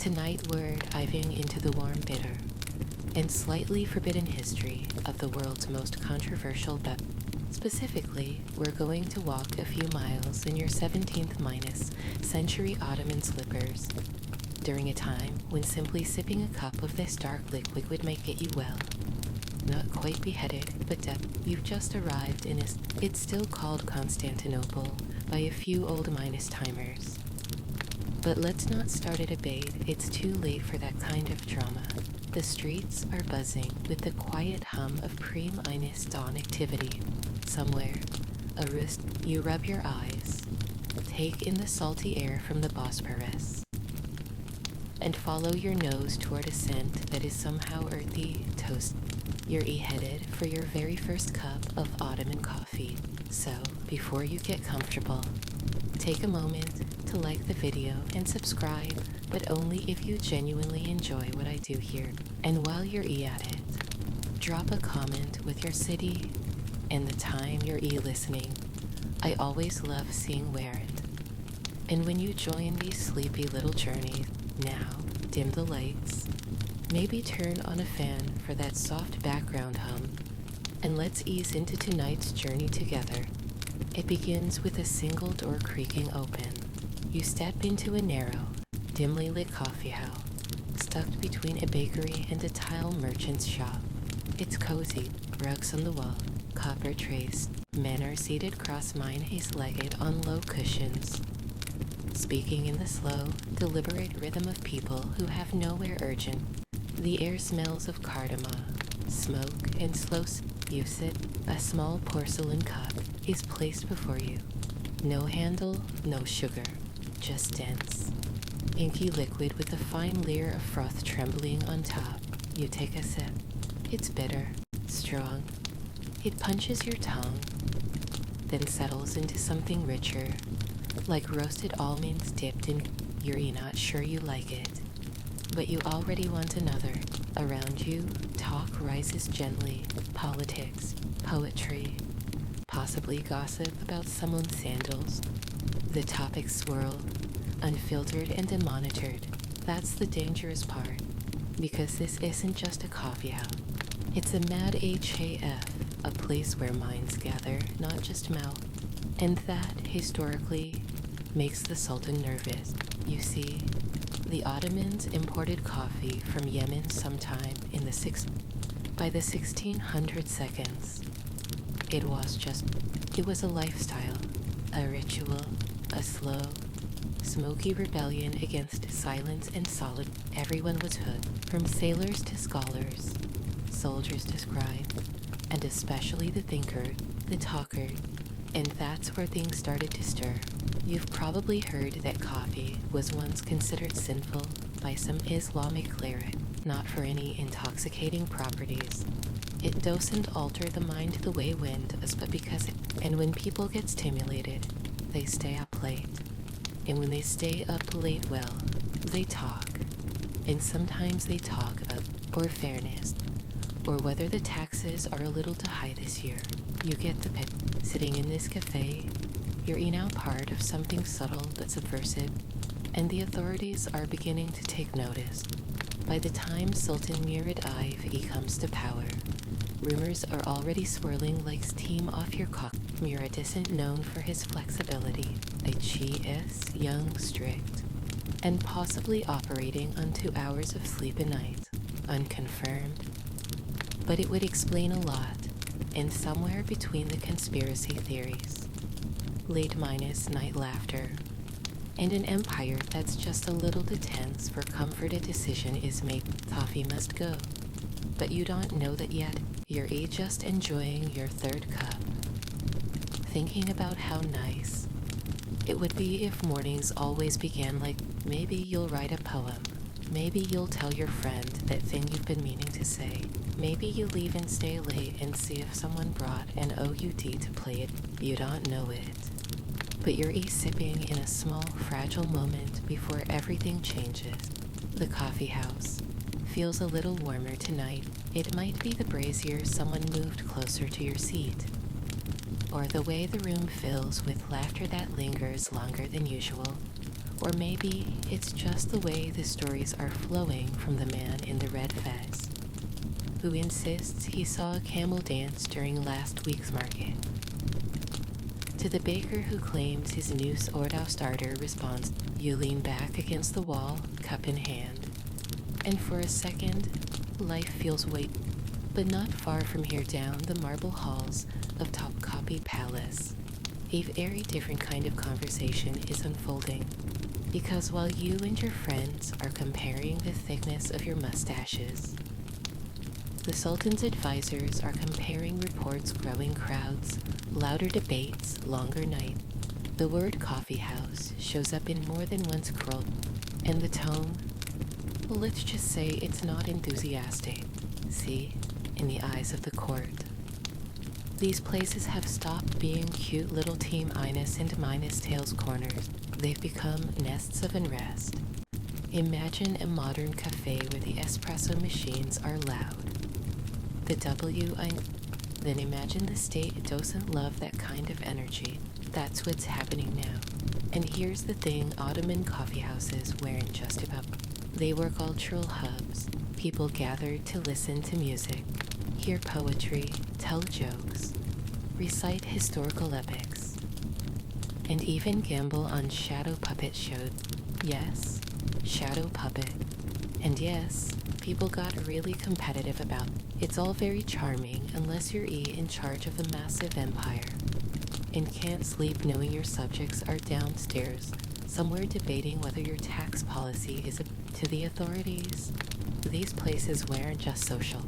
Tonight we're diving into the warm, bitter, and slightly forbidden history of the world's most controversial beverage. Specifically, we're going to walk a few miles in your 17th minus century Ottoman slippers during a time when simply sipping a cup of this dark liquid would make it you well. Not quite beheaded, but you've just arrived in it's still called Constantinople by a few old minus timers. But let's not start a debate, it's too late for that kind of drama. The streets are buzzing with the quiet hum of pre-minus dawn activity. Somewhere, a wrist, you rub your eyes, take in the salty air from the Bosporus, and follow your nose toward a scent that is somehow earthy, toast. You're headed for your very first cup of Ottoman coffee. So, before you get comfortable, take a moment to like the video and subscribe, but only if you genuinely enjoy what I do here. And while you're at it, drop a comment with your city and the time you're listening. I always love seeing where it. And when you join these sleepy little journeys, now dim the lights, maybe turn on a fan for that soft background hum, and let's ease into tonight's journey together. It begins with a single door creaking open. You step into a narrow, dimly lit coffeehouse, stuck between a bakery and a tile merchant's shop. It's cozy, rugs on the wall, copper trays. Men are seated cross-legged on low cushions, speaking in the slow, deliberate rhythm of people who have nowhere urgent. The air smells of cardamom, smoke, and slow. You sit. A small porcelain cup is placed before you. No handle, no sugar, just dense, inky liquid with a fine layer of froth trembling on top. You take a sip. It's bitter, strong. It punches your tongue, then settles into something richer, like roasted almonds dipped in. You're not sure you like it, but you already want another. Around you, talk rises gently. Politics, poetry, possibly gossip about someone's sandals. The topics swirl, unfiltered and unmonitored. That's the dangerous part, because this isn't just a coffeehouse. It's a mad HAF, a place where minds gather, not just mouth. And that, historically, makes the Sultan nervous. You see, the Ottomans imported coffee from Yemen sometime in the by the 1600 seconds. It was a lifestyle, a ritual, a slow, smoky rebellion against silence and solid. Everyone was hooked, from sailors to scholars, soldiers to scribes, and especially the thinker, the talker. And that's where things started to stir. You've probably heard that coffee was once considered sinful by some Islamic cleric, not for any intoxicating properties. It doesn't alter the mind the way wind does, but because and when people get stimulated, they stay up late. And when they stay up late, well, they talk. And sometimes they talk about or fairness, or whether the taxes are a little too high this year. You get the pit. Sitting in this cafe, you're now part of something subtle but subversive, and the authorities are beginning to take notice. By the time Sultan Murad IV comes to power, rumors are already swirling like steam off your cock. Murad isn't known for his flexibility. He is young, strict, and possibly operating on 2 hours of sleep a night, unconfirmed. But it would explain a lot, and somewhere between the conspiracy theories, late minus night laughter, and an empire that's just a little too tense for comfort, a decision is made. Coffee must go. But you don't know that yet. You're just enjoying your third cup, thinking about how nice it would be if mornings always began like. Maybe you'll write a poem. Maybe you'll tell your friend that thing you've been meaning to say. Maybe you'll even stay late and see if someone brought an OUD to play it. You don't know it. But you're sipping in a small, fragile moment before everything changes. The coffeehouse feels a little warmer tonight. It might be the brazier someone moved closer to your seat, or the way the room fills with laughter that lingers longer than usual, Or maybe it's just the way the stories are flowing from the man in the red fez, who insists he saw a camel dance during last week's market. To the baker who claims his new sourdough starter responds, you lean back against the wall, cup in hand. And for a second, life feels weight, but not far from here down the marble halls of Topkapi Palace. A very different kind of conversation is unfolding, because while you and your friends are comparing the thickness of your mustaches, the Sultan's advisors are comparing reports, growing crowds, louder debates, longer night. The word coffeehouse shows up in more than one scroll, and the tone, let's just say it's not enthusiastic. See, in the eyes of the court. These places have stopped being cute little Team Ines and Minus Tails corners. They've become nests of unrest. Imagine a modern cafe where the espresso machines are loud. Then imagine the state doesn't love that kind of energy. That's what's happening now. And here's the thing Ottoman coffeehouses weren't just about. They were cultural hubs. People gathered to listen to music, hear poetry, tell jokes, recite historical epics, and even gamble on shadow puppet shows. Yes, shadow puppet. And yes, people got really competitive about it. It's all very charming unless you're in charge of a massive empire and can't sleep knowing your subjects are downstairs somewhere debating whether your tax policy is to the authorities. These places weren't just social.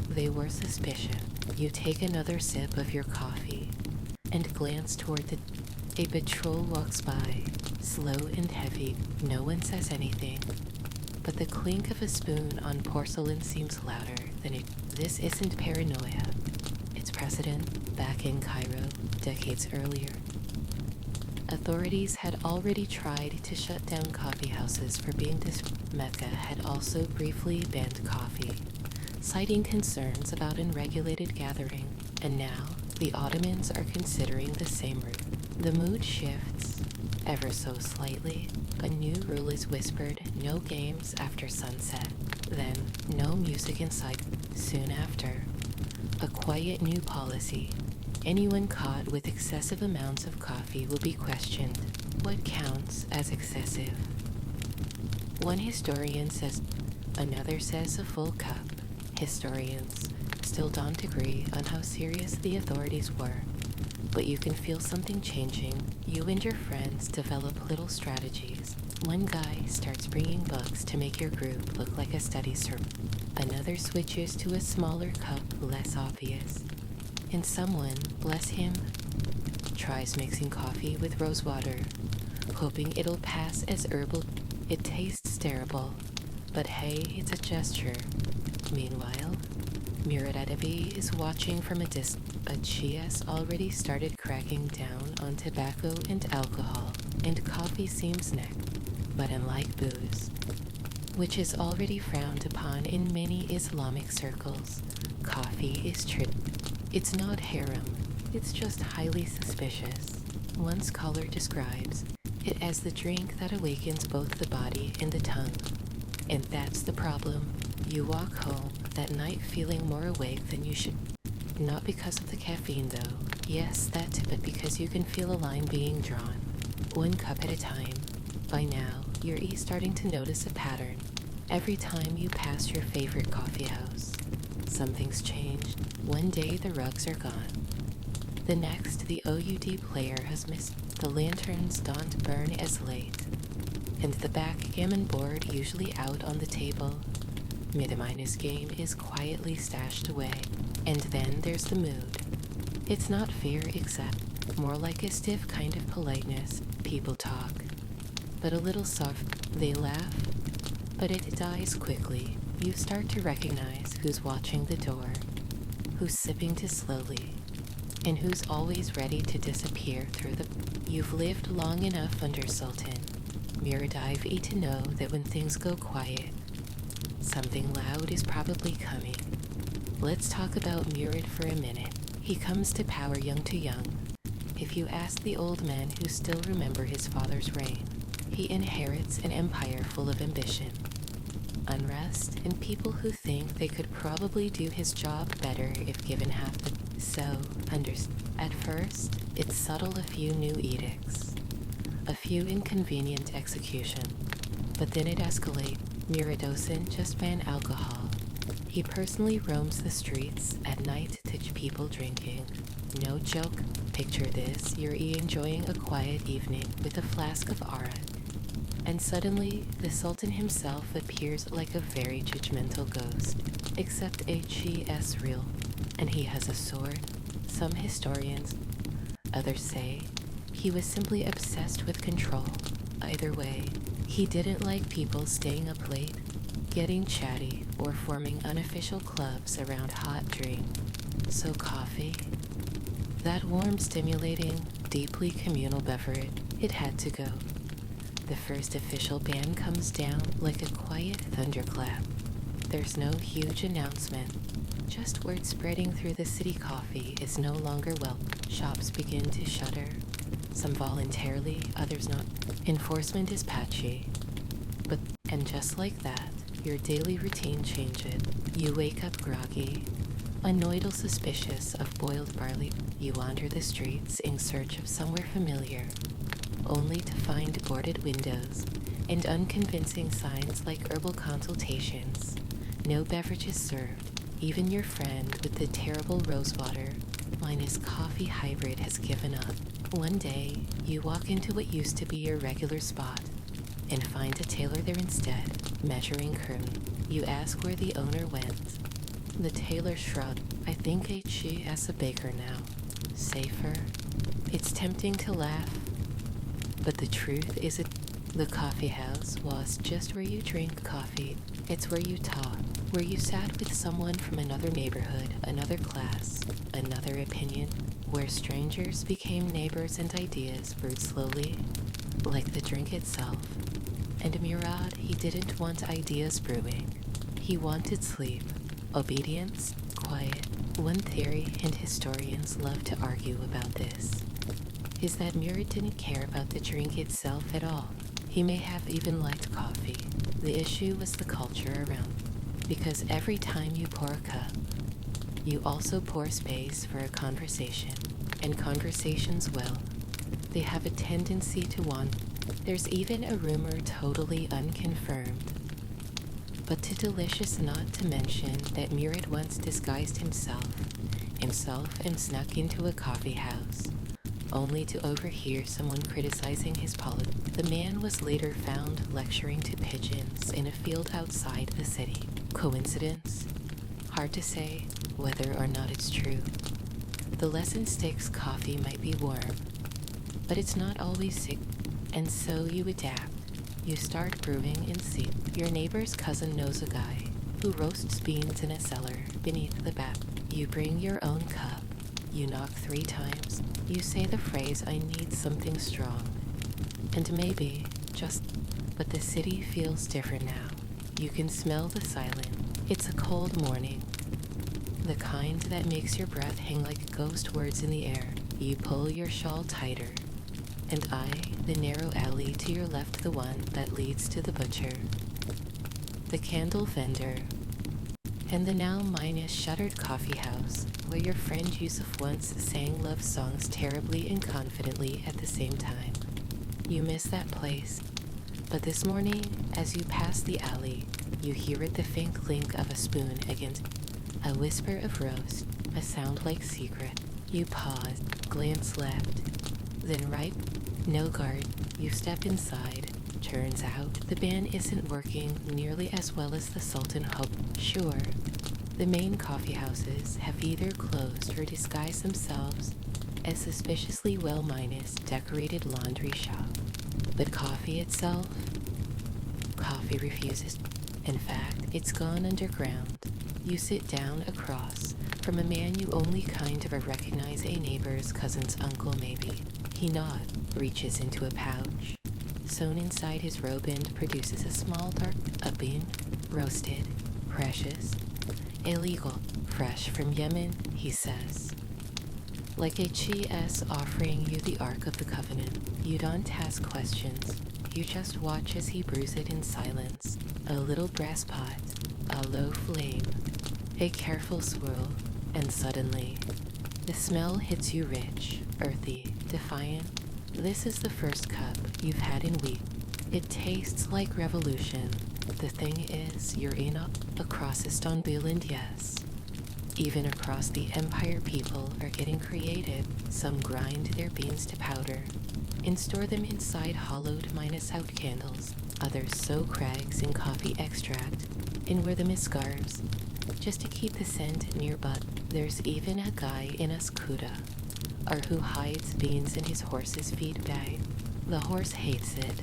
They were suspicious. You take another sip of your coffee and glance toward a patrol walks by, slow and heavy. No one says anything, but the clink of a spoon on porcelain seems louder than it. This isn't paranoia. It's precedent back in Cairo, decades earlier. Authorities had already tried to shut down coffeehouses for being Mecca had also briefly banned coffee, citing concerns about unregulated gathering, and now the Ottomans are considering the same route. The mood shifts, ever so slightly. A new rule is whispered, no games after sunset, then no music inside. Soon after, a quiet new policy. Anyone caught with excessive amounts of coffee will be questioned. What counts as excessive? One historian says, another says a full cup. Historians still don't agree on how serious the authorities were, but you can feel something changing. You and your friends develop little strategies. One guy starts bringing books to make your group look like a study circle. Another switches to a smaller cup, less obvious. And someone, bless him, tries mixing coffee with rose water, hoping it'll pass as herbal. It tastes terrible, but hey, it's a gesture. Meanwhile, Murad IV is watching from a distance, but she has already started cracking down on tobacco and alcohol, and coffee seems next. But unlike booze, which is already frowned upon in many Islamic circles, coffee is It's not haram, it's just highly suspicious. One scholar describes it as the drink that awakens both the body and the tongue. And that's the problem. You walk home that night feeling more awake than you should. Not because of the caffeine though. Yes, that too, but because you can feel a line being drawn. One cup at a time. By now, you're starting to notice a pattern. Every time you pass your favorite coffeehouse, something's changed. One day the rugs are gone. The next, the OUD player has missed. The lanterns don't burn as late. And the backgammon board usually out on the table. Mid-minus game is quietly stashed away. And then there's the mood. It's not fear except more like a stiff kind of politeness. People talk, but a little soft. They laugh, but it dies quickly. You start to recognize who's watching the door, who's sipping too slowly, and who's always ready to disappear through the... You've lived long enough under Sultan Murad IV to know that when things go quiet, something loud is probably coming. Let's talk about Murad for a minute. He comes to power young to young. If you ask the old men who still remember his father's reign, he inherits an empire full of ambition, unrest, and people who think they could probably do his job better if given half the... At first, it's subtle, a few new edicts, a few inconvenient execution, but then it escalates. Murad doesn't just ban alcohol. He personally roams the streets at night to teach people drinking. No joke. Picture this, you're enjoying a quiet evening with a flask of arak, and suddenly the Sultan himself appears like a very judgmental ghost, except HES real, and he has a sword. Some historians, others say, he was simply obsessed with control. Either way, he didn't like people staying up late, getting chatty, or forming unofficial clubs around hot drink. So coffee, that warm, stimulating, deeply communal beverage, it had to go. The first official ban comes down like a quiet thunderclap. There's no huge announcement, just word spreading through the city. Coffee is no longer welcome. Shops begin to shutter, some voluntarily, others not. Enforcement is patchy, and just like that, your daily routine changes. You wake up groggy, annoyed or suspicious of boiled barley. You wander the streets in search of somewhere familiar, only to find boarded windows and unconvincing signs like herbal consultations. No beverages served. Even your friend with the terrible rosewater minus coffee hybrid has given up. One day, you walk into what used to be your regular spot and find a tailor there instead, measuring curtain. You ask where the owner went. The tailor shrugged. I think she as a baker now. Safer. It's tempting to laugh, but the truth is the coffee house was just where you drink coffee. It's where you talk, where you sat with someone from another neighborhood, another class, another opinion, where strangers became neighbors and ideas brewed slowly, like the drink itself. And Murad, he didn't want ideas brewing. He wanted sleep, obedience, quiet. One theory, and historians love to argue about this, is that Murad didn't care about the drink itself at all. He may have even liked coffee. The issue was the culture around, because every time you pour a cup, you also pour space for a conversation, and conversations, well, they have a tendency to wander. There's even a rumor, totally unconfirmed, but too delicious not to mention, that Murad once disguised himself and snuck into a coffee house, only to overhear someone criticizing his politics. The man was later found lecturing to pigeons in a field outside the city. Coincidence? Hard to say whether or not it's true. The lesson sticks. Coffee might be warm, but it's not always sick, and so you adapt. You start brewing in seed. Your neighbor's cousin knows a guy who roasts beans in a cellar beneath the bat. You bring your own cup. You knock 3 times. You say the phrase, I need something strong. And maybe, but the city feels different now. You can smell the silence. It's a cold morning. The kind that makes your breath hang like ghost words in the air. You pull your shawl tighter, and the narrow alley to your left, the one that leads to the butcher, the candle vendor, and the now minus shuttered coffee house where your friend Yusuf once sang love songs terribly and confidently at the same time. You miss that place, but this morning, as you pass the alley, you hear the faint clink of a spoon against a whisper of roast, a sound like secret. You pause, glance left, then right, no guard. You step inside. Turns out the ban isn't working nearly as well as the Sultan hoped. Sure, the main coffee houses have either closed or disguised themselves as suspiciously well-minus decorated laundry shop. But coffee itself? Coffee refuses. In fact, it's gone underground. You sit down across from a man you only kind of recognize, a neighbor's cousin's uncle maybe. He nods, reaches into a pouch, sewn inside his robe, and produces a small dark bean, roasted, precious, illegal, fresh from Yemen, he says. Like a GS offering you the Ark of the Covenant. You don't ask questions. You just watch as he brews it in silence. A little brass pot, a low flame, a careful swirl, and suddenly, the smell hits you rich, earthy, defiant. This is the first cup you've had in weeks. It tastes like revolution. The thing is, you're across Istanbul, and yes, even across the empire, people are getting creative. Some grind their beans to powder and store them inside hollowed minus out candles. Others soak crags in coffee extract and wear them as scarves just to keep the scent nearby. There's even a guy in a skuta, or who hides beans in his horse's feed bag. The horse hates it,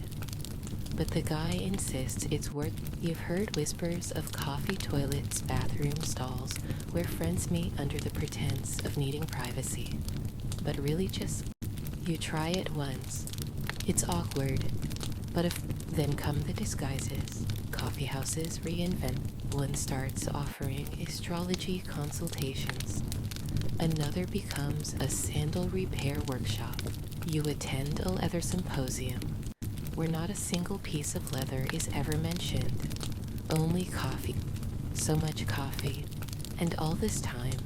but the guy insists it's worth. You've heard whispers of coffee toilets, bathroom stalls, where friends meet under the pretense of needing privacy. But really just, you try it once. It's awkward, but then come the disguises. Coffeehouses reinvent. One starts offering astrology consultations. Another becomes a sandal repair workshop. You attend a leather symposium where not a single piece of leather is ever mentioned. Only coffee. So much coffee. And all this time,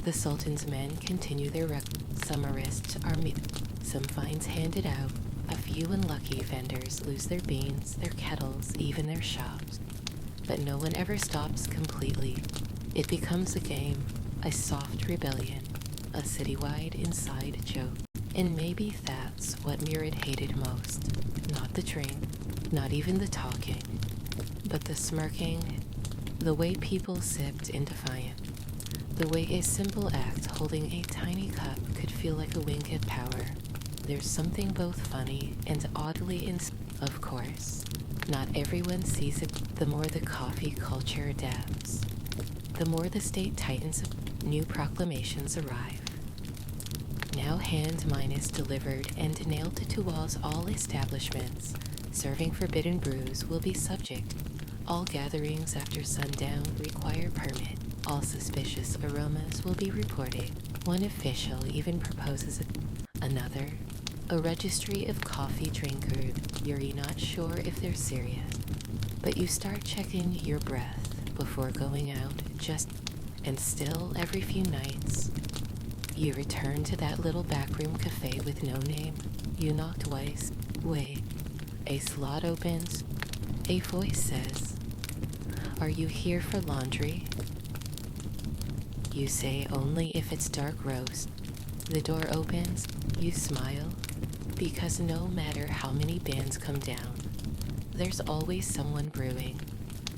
the Sultan's men continue their Some arrests are some fines handed out. A few unlucky vendors lose their beans, their kettles, even their shops. But no one ever stops completely. It becomes a game, a soft rebellion, a citywide inside joke. And maybe that's what Murad hated most. Not the drink, not even the talking, but the smirking, the way people sipped in defiance, the way a simple act holding a tiny cup could feel like a wink at power. There's something both funny and oddly of course, not everyone sees it. The more the coffee culture adapts, the more the state tightens. New proclamations arrive. Now hand minus delivered and nailed to walls. All establishments serving forbidden brews will be subject. All gatherings after sundown require permit. All suspicious aromas will be reported. One official even proposes another. A registry of coffee drinkers. You're not sure if they're serious, but you start checking your breath before going out. And still every few nights, you return to that little backroom cafe with no name. You knock twice. Wait. A slot opens. A voice says, "Are you here for laundry?" You say only if it's dark roast. The door opens. You smile, because no matter how many bands come down, there's always someone brewing.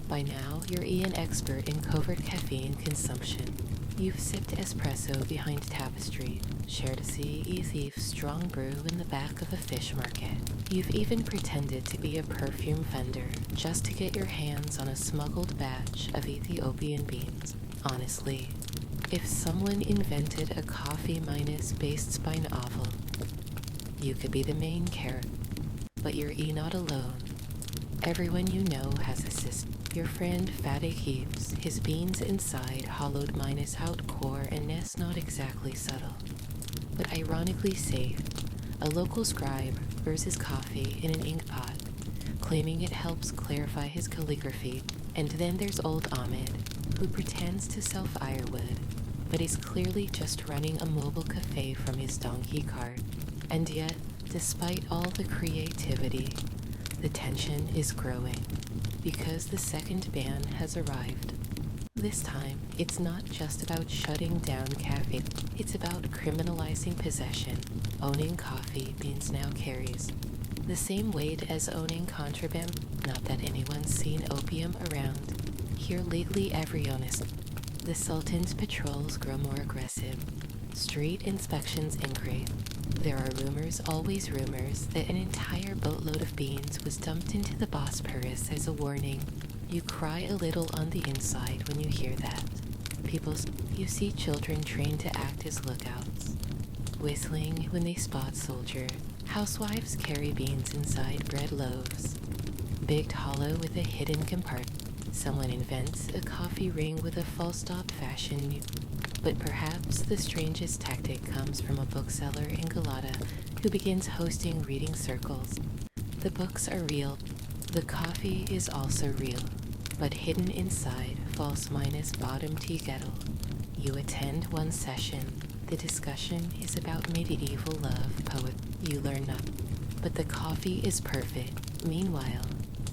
By now, you're an expert in covert caffeine consumption. You've sipped espresso behind tapestry, shared a easy strong brew in the back of a fish market. You've even pretended to be a perfume vendor just to get your hands on a smuggled batch of Ethiopian beans. Honestly, if someone invented a coffee minus based by novel, you could be the main character. But you're not alone. Everyone you know has a system. Your friend Fatty keeps his beans inside hollowed minus out core and nest not exactly subtle, but ironically safe. A local scribe brews his coffee in an ink pot, claiming it helps clarify his calligraphy. And then there's old Ahmed, who pretends to sell firewood, but is clearly just running a mobile cafe from his donkey cart. And yet, despite all the creativity, the tension is growing, because the second ban has arrived. This time, it's not just about shutting down cafe. It's about criminalizing possession. Owning coffee beans now carries the same weight as owning contraband. Not that anyone's seen opium around. Here legally every honest. The Sultan's patrols grow more aggressive. Street inspections increase. There are rumors, always rumors, that an entire boatload of beans was dumped into the Bosporus as a warning. You cry a little on the inside when you hear that. You see children trained to act as lookouts, whistling when they spot soldiers. Housewives carry beans inside bread loaves, baked hollow with a hidden compartment. Someone invents a coffee ring with a full stop fashion. But perhaps the strangest tactic comes from a bookseller in Galata who begins hosting reading circles. The books are real. The coffee is also real, but hidden inside false minus bottom tea kettle. You attend one session. The discussion is about medieval love poet. You learn nothing, but the coffee is perfect. Meanwhile,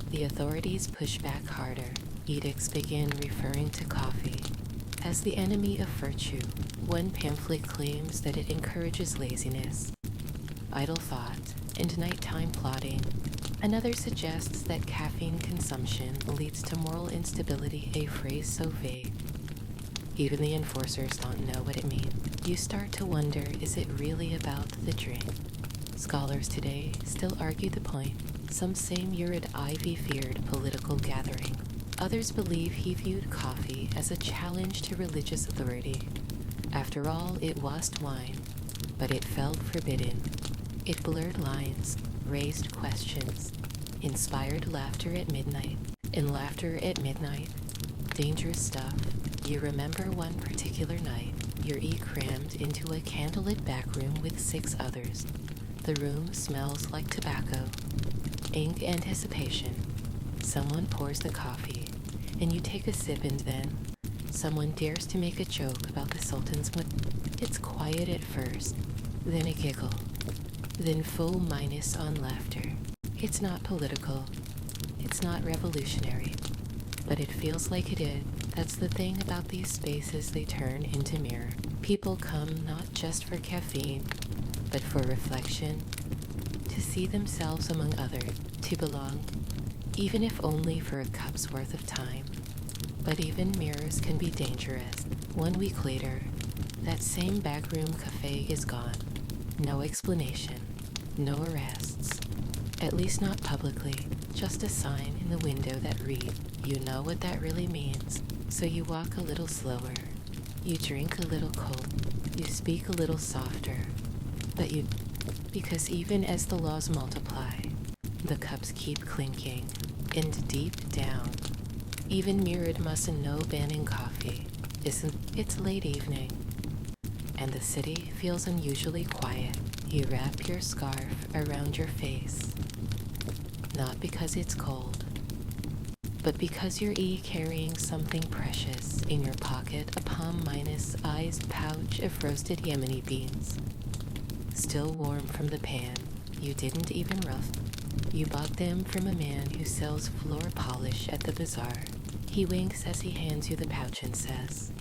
the authorities push back harder. Edicts begin referring to coffee as the enemy of virtue. One pamphlet claims that it encourages laziness, idle thought, and nighttime plotting. Another suggests that caffeine consumption leads to moral instability, a phrase so vague. Even the enforcers don't know what it means. You start to wonder, is it really about the drink? Scholars today still argue the point. Some say Murad IV feared political gathering. Others believe he viewed coffee as a challenge to religious authority. After all, it was wine, but it felt forbidden. It blurred lines, raised questions, inspired laughter at midnight. And laughter at midnight, dangerous stuff. You remember one particular night, you're crammed into a candlelit back room with 6 others. The room smells like tobacco, ink, anticipation. Someone pours the coffee, and you take a sip, and then someone dares to make a joke about the Sultan's mood. It's quiet at first, then a giggle, then full minus on laughter. It's not political, it's not revolutionary, but it feels like it is. That's the thing about these spaces, they turn into mirror. People come not just for caffeine, but for reflection, to see themselves among others, to belong, even if only for a cup's worth of time. But even mirrors can be dangerous. 1 week later, that same backroom cafe is gone. No explanation, no arrests. At least not publicly, just a sign in the window that reads, you know what that really means. So you walk a little slower, you drink a little cold, you speak a little softer, because even as the laws multiply, the cups keep clinking, and deep down, even Murad mustn't know banning coffee. It's late evening, and the city feels unusually quiet. You wrap your scarf around your face, not because it's cold, but because you're carrying something precious in your pocket, a palm minus sized pouch of roasted Yemeni beans, still warm from the pan. You didn't even rough. You bought them from a man who sells floor polish at the bazaar. He winks as he hands you the pouch and says,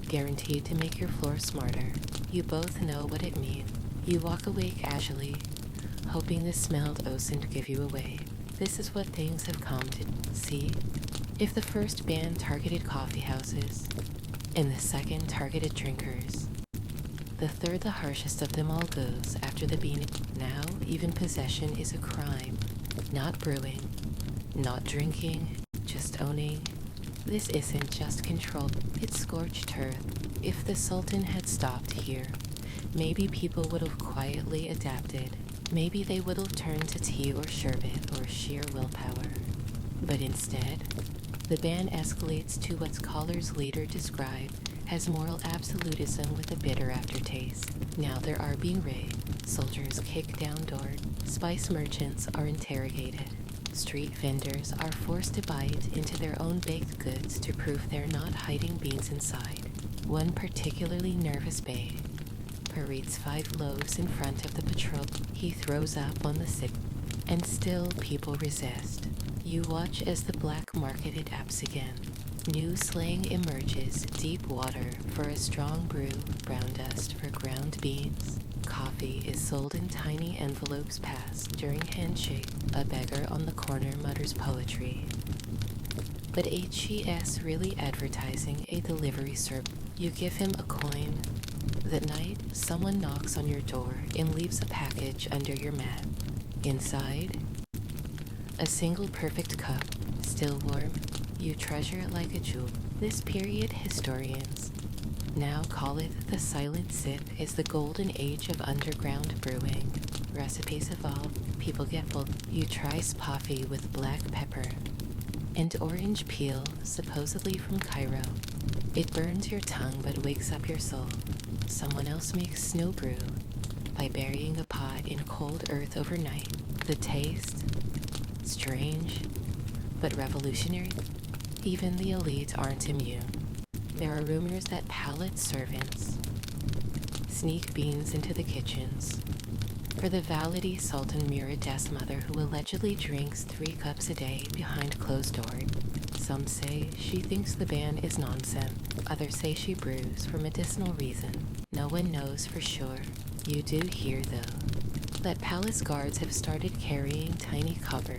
guaranteed to make your floor smarter. You both know what it means. You walk away casually, hoping the smell doesn't give you away. This is what things have come to see. If the first ban targeted coffeehouses, and the second targeted drinkers, the third, the harshest of them all, goes after the bean. Now, even possession is a crime. Not brewing, not drinking, just owning. This isn't just control, it's scorched earth. If the Sultan had stopped here, maybe people would have quietly adapted. Maybe they would have turned to tea or sherbet or sheer willpower. But instead, the ban escalates to what scholars later describe as moral absolutism with a bitter aftertaste. Now there are being raids, soldiers kick down doors, spice merchants are interrogated, street vendors are forced to bite into their own baked goods to prove they're not hiding beans inside. One particularly nervous bae parades 5 loaves in front of the patrol. He throws up on the sick, and still people resist. You watch as the black market adapts again. New slang emerges, deep water for a strong brew, brown dust for ground beans. Coffee is sold in tiny envelopes passed during handshake. A beggar on the corner mutters poetry. But HES really advertising a delivery service. You give him a coin. That night, someone knocks on your door and leaves a package under your mat. Inside, a single perfect cup, still warm. You treasure it like a jewel. This period historians now call it the silent sip, is the golden age of underground brewing. Recipes evolve, people get full. You try coffee with black pepper and orange peel, supposedly from Cairo. It burns your tongue but wakes up your soul. Someone else makes snow brew by burying a pot in cold earth overnight. The taste, Strange, but revolutionary? Even the elite aren't immune. There are rumors that palace servants sneak beans into the kitchens for the Validi Sultan Murad IV's mother, who allegedly drinks 3 cups a day behind closed doors. Some say she thinks the ban is nonsense. Others say she brews for medicinal reason. No one knows for sure. You do hear, though, that palace guards have started carrying tiny copper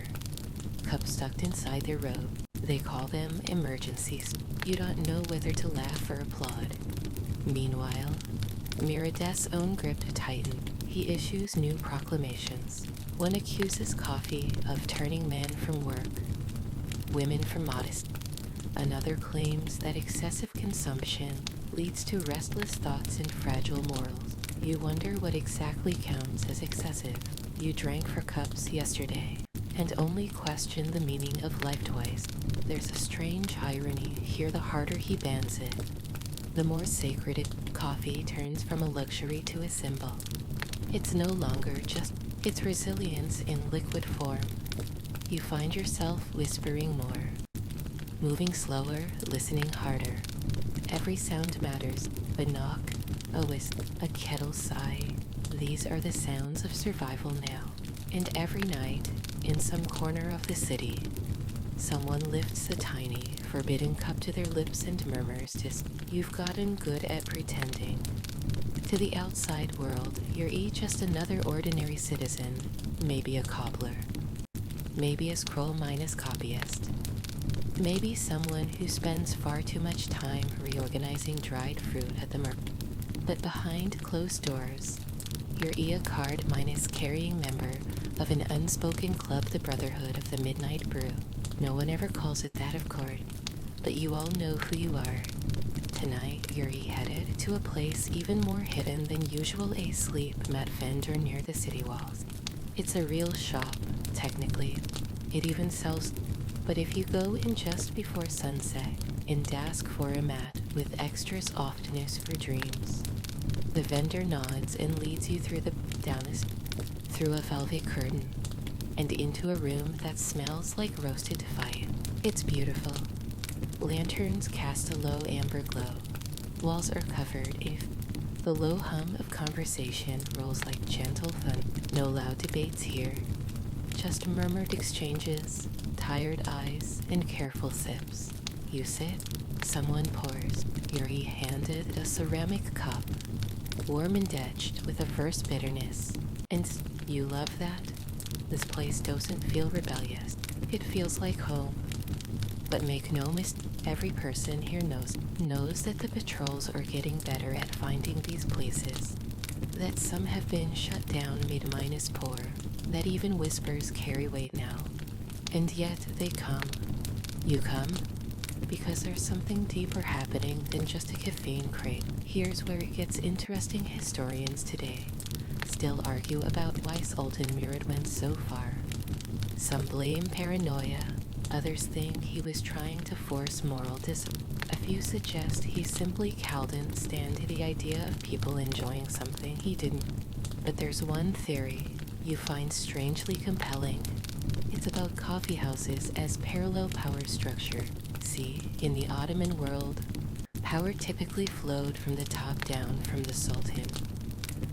cups stuck inside their robe. They call them emergencies. You don't know whether to laugh or applaud. Meanwhile, Murad's own grip tightened. He issues new proclamations. One accuses coffee of turning men from work, women from modesty. Another claims that excessive consumption leads to restless thoughts and fragile morals. You wonder what exactly counts as excessive. You drank 4 cups yesterday and only question the meaning of life twice. There's a strange irony here. The harder he bans it, the more sacred coffee turns from a luxury to a symbol. It's no longer just its resilience in liquid form. You find yourself whispering more, moving slower, listening harder. Every sound matters. A knock, a whistle, a kettle sigh. These are the sounds of survival now. And every night, in some corner of the city, someone lifts a tiny, forbidden cup to their lips and murmurs, "You've gotten good at pretending." To the outside world, you're just another ordinary citizen, maybe a cobbler, maybe a scroll-minus copyist, maybe someone who spends far too much time reorganizing dried fruit at the market. But behind closed doors, you're a card-minus carrying member of an unspoken club, the Brotherhood of the Midnight Brew. No one ever calls it that, of course, but you all know who you are. Tonight, you're headed to a place even more hidden than usual, a sleep mat vendor near the city walls. It's a real shop, technically. It even sells, but if you go in just before sunset and ask for a mat with extra softness for dreams, the vendor nods and leads you through through a velvet curtain and into a room that smells like roasted defiant. It's beautiful. Lanterns cast a low amber glow. Walls are covered in the low hum of conversation rolls like gentle thunder. No loud debates here, just murmured exchanges, tired eyes, and careful sips. You sit, someone pours. You're handed a ceramic cup, warm and etched with a first bitterness. And you love that? This place doesn't feel rebellious. It feels like home. But make no mistake, every person here knows that the patrols are getting better at finding these places, that some have been shut down mid-minus poor, that even whispers carry weight now. And yet they come. You come because there's something deeper happening than just a caffeine crate. Here's where it gets interesting. Historians today still argue about why Sultan Murad went so far. Some blame paranoia. Others think he was trying to force moral discipline. A few suggest he simply couldn't stand the idea of people enjoying something he didn't. But there's one theory you find strangely compelling. It's about coffeehouses as parallel power structure. See, in the Ottoman world, power typically flowed from the top down, from the Sultan,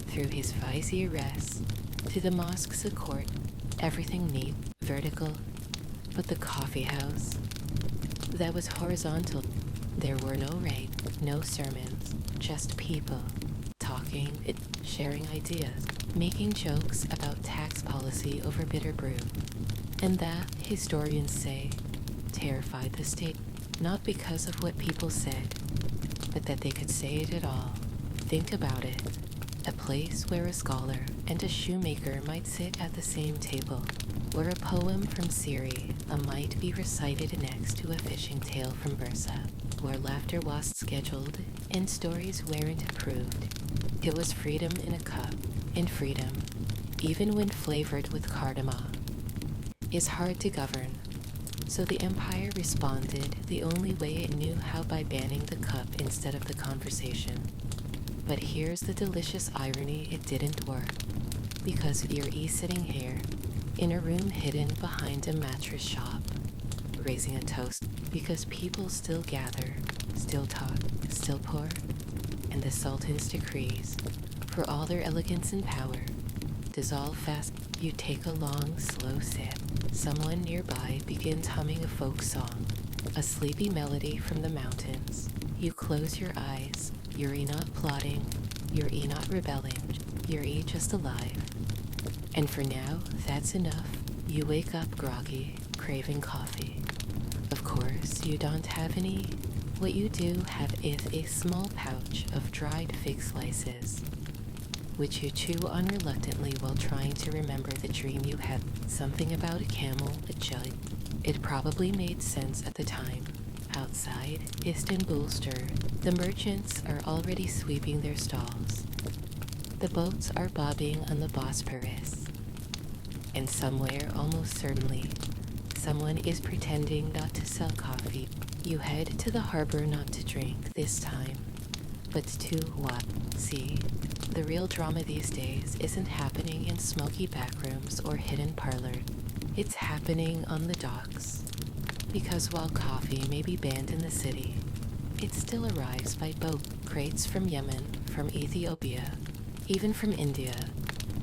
through his viziers, to the mosque's court. Everything neat, vertical. But the coffeehouse, that was horizontal. There were no rain, no sermons, just people talking, sharing ideas, making jokes about tax policy over bitter brew. And that, historians say, terrified the state, not because of what people said, but that they could say it at all. Think about it. A place where a scholar and a shoemaker might sit at the same table, where a poem from Syria might be recited next to a fishing tale from Bursa, where laughter was scheduled and stories weren't approved. It was freedom in a cup, and freedom, even when flavored with cardamom, is hard to govern. So the empire responded the only way it knew how, by banning the cup instead of the conversation. But here's the delicious irony: it didn't work. Because you're sitting here, in a room hidden behind a mattress shop, raising a toast because people still gather, still talk, still pour, and the Sultan's decrees, for all their elegance and power, dissolve fast. You take a long, slow sip. Someone nearby begins humming a folk song, a sleepy melody from the mountains. You close your eyes. You're not plotting. You're not rebelling. You're just alive. And for now, that's enough. You wake up groggy, craving coffee. Of course, you don't have any. What you do have is a small pouch of dried fig slices, which you chew on reluctantly while trying to remember the dream you had. Something about a camel, a jug. It probably made sense at the time. Outside, Istanbul stirred. The merchants are already sweeping their stalls. The boats are bobbing on the Bosporus. And somewhere, almost certainly, someone is pretending not to sell coffee. You head to the harbor not to drink this time, but to what? See, the real drama these days isn't happening in smoky backrooms or hidden parlors. It's happening on the docks. Because while coffee may be banned in the city, it still arrives by boat. Crates from Yemen, from Ethiopia, even from India,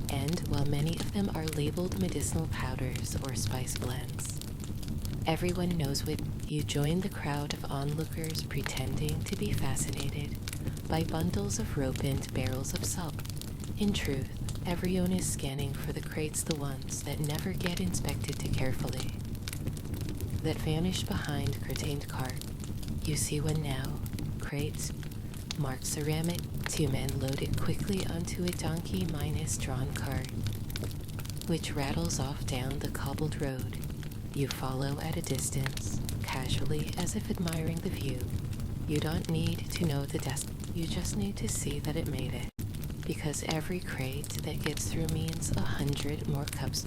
and while many of them are labeled medicinal powders or spice blends, everyone knows what. You join the crowd of onlookers pretending to be fascinated by bundles of rope and barrels of salt. In truth, everyone is scanning for the crates, the ones that never get inspected too carefully, that vanish behind curtained cart. You see one now, crates, marked ceramic. 2 men load it quickly onto a donkey-drawn cart, which rattles off down the cobbled road. You follow at a distance, casually as if admiring the view. You don't need to know the you just need to see that it made it. Because every crate that gets through means 100 more cups,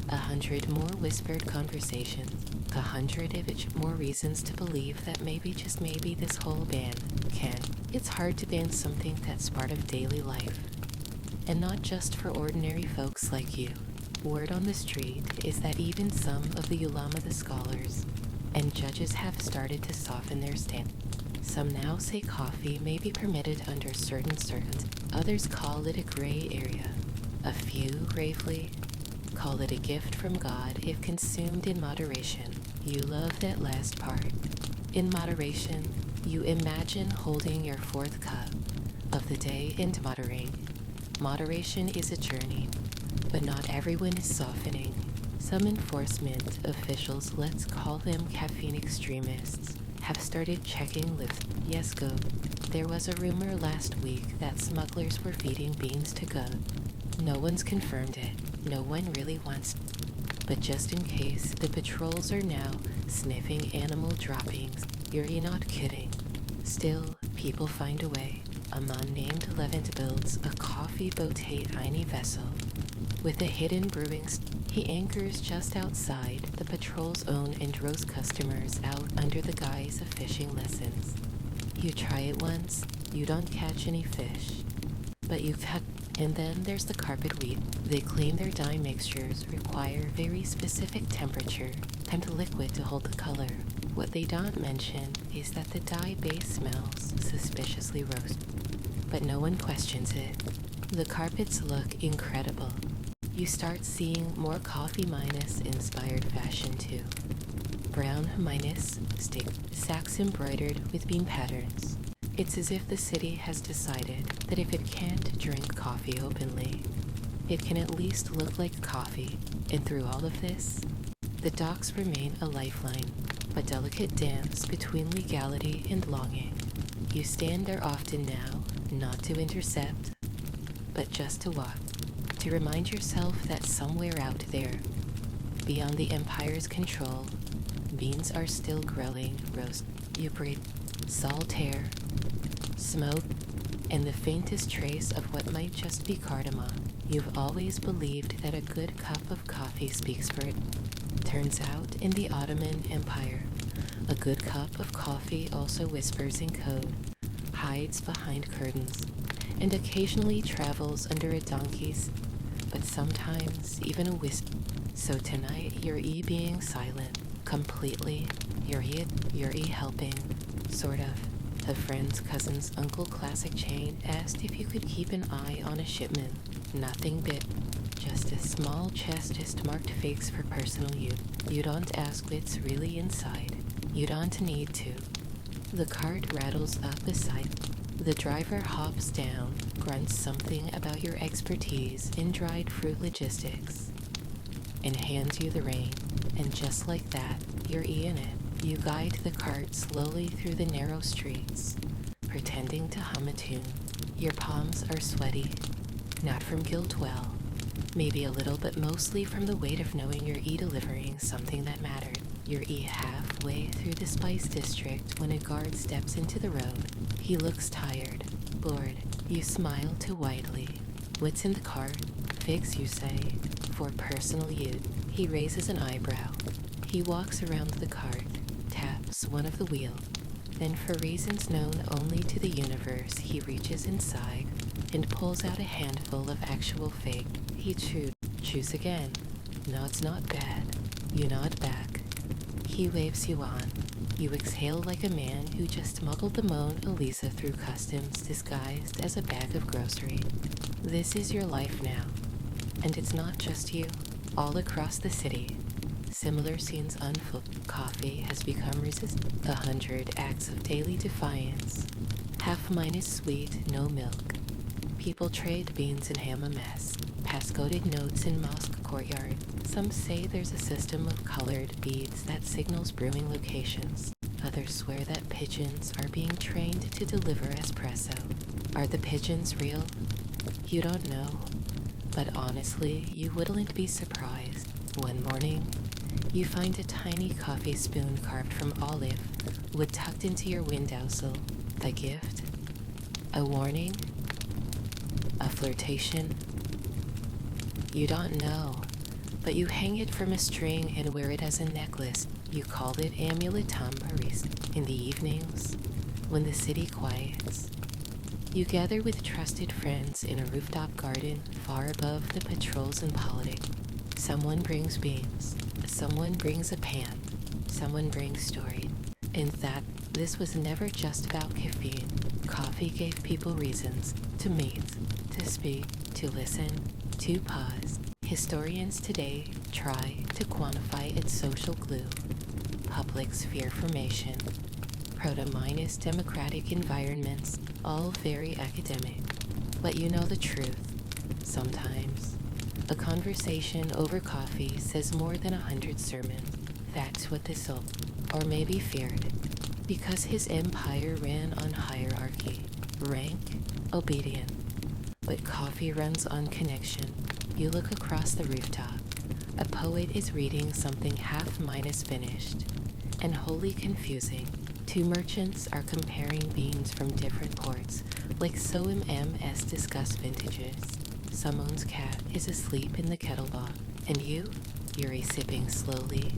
100 more whispered conversations, 100 more reasons to believe that maybe, just maybe, this whole ban can. It's hard to ban something that's part of daily life, and not just for ordinary folks like you. Word on the street is that even some of the ulama, the scholars, and judges have started to soften their stance. Some now say coffee may be permitted under certain circumstances. Others call it a gray area. A few, gravely, call it a gift from God if consumed in moderation. You love that last part. In moderation, you imagine holding your 4th cup of the day and moderating. Moderation is a journey, but not everyone is softening. Some enforcement officials, let's call them caffeine extremists, have started checking lifts. Yes, go. There was a rumor last week that smugglers were feeding beans to goats. No one's confirmed it. No one really wants. But just in case, the patrols are now sniffing animal droppings. You're not kidding. Still, people find a way. A man named Levant builds a coffee boat tiny vessel with a hidden brewing. He anchors just outside the patrol's own and rows customers out under the guise of fishing lessons. You try it once, you don't catch any fish, but you cut. And then there's the carpet wheat. They claim their dye mixtures require very specific temperature and liquid to hold the color. What they don't mention is that the dye base smells suspiciously roast, but no one questions it. The carpets look incredible. You start seeing more coffee minus inspired fashion too. Brown minus stick sacks embroidered with bean patterns. It's as if the city has decided that if it can't drink coffee openly, it can at least look like coffee. And through all of this, the docks remain a lifeline, a delicate dance between legality and longing. You stand there often now, not to intercept, but just to watch, to remind yourself that somewhere out there, beyond the empire's control, beans are still growing, roast. You breathe salt air, smoke, and the faintest trace of what might just be cardamom. You've always believed that a good cup of coffee speaks for it. Turns out, in the Ottoman Empire, a good cup of coffee also whispers in code, hides behind curtains, and occasionally travels under a donkey's, but sometimes even a whisper. So tonight, your E being silent, completely, your E helping, sort of. A friend's cousin's uncle classic chain asked if you could keep an eye on a shipment. Nothing bit. Just a small chest just marked fakes for personal use. You don't ask what's really inside. You don't need to. The cart rattles up beside. The driver hops down, grunts something about your expertise in dried fruit logistics, and hands you the rein. And just like that, you're in it. You guide the cart slowly through the narrow streets, pretending to hum a tune. Your palms are sweaty, not from guilt well, maybe a little, but mostly from the weight of knowing you're delivering something that mattered. You're halfway through the spice district when a guard steps into the road. He looks tired, bored. You smile too widely. What's in the cart? Figs, you say, for personal use. He raises an eyebrow. He walks around the cart, taps one of the wheels. Then, for reasons known only to the universe, he reaches inside and pulls out a handful of actual fig. He chews again. No, it's not bad. You nod back. He waves you on. You exhale like a man who just smuggled the Mona Lisa through customs disguised as a bag of groceries. This is your life now. And it's not just you. All across the city, similar scenes unfold. Coffee has become resistant. 100 acts of daily defiance. Half mine is sweet, no milk. People trade beans and ham a mess. Passcoded notes in mosque courtyard. Some say there's a system of colored beads that signals brewing locations. Others swear that pigeons are being trained to deliver espresso. Are the pigeons real? You don't know. But honestly, you wouldn't be surprised. One morning, you find a tiny coffee spoon carved from olive wood tucked into your windowsill. A gift? A warning? A flirtation? You don't know, but you hang it from a string and wear it as a necklace. You call it amuletum paris. In the evenings, when the city quiets, you gather with trusted friends in a rooftop garden far above the patrols and politics. Someone brings beans, someone brings a pan, someone brings story. And that this was never just about caffeine. Coffee gave people reasons to meet, to speak, to listen, to pause. Historians today try to quantify its social glue, public sphere formation, proto-minus democratic environments, all very academic. But you know the truth. Sometimes, a conversation over coffee says more than 100 sermons. That's what the Sultan, or maybe feared, because his empire ran on hierarchy, rank, obedient. But coffee runs on connection. You look across the rooftop. A poet is reading something half minus finished, and wholly confusing. Two merchants are comparing beans from different ports, like Soem M.S. discuss vintages. Someone's cat is asleep in the kettle box, and you're sipping slowly,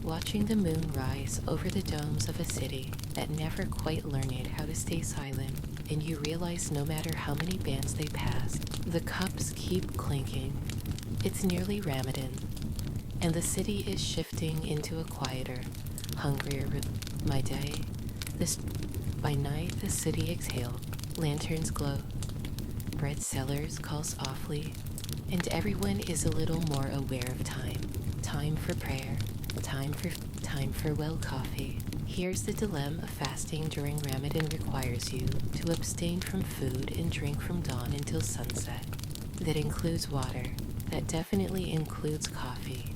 watching the moon rise over the domes of a city that never quite learned how to stay silent. And you realize no matter how many bands they pass, the cups keep clinking. It's nearly Ramadan, and the city is shifting into a quieter, hungrier my day. By night, the city exhales. Lanterns glow. Bread sellers call softly, and everyone is a little more aware of time. Time for prayer. Time for well coffee. Here's the dilemma: fasting during Ramadan requires you to abstain from food and drink from dawn until sunset. That includes water. That definitely includes coffee.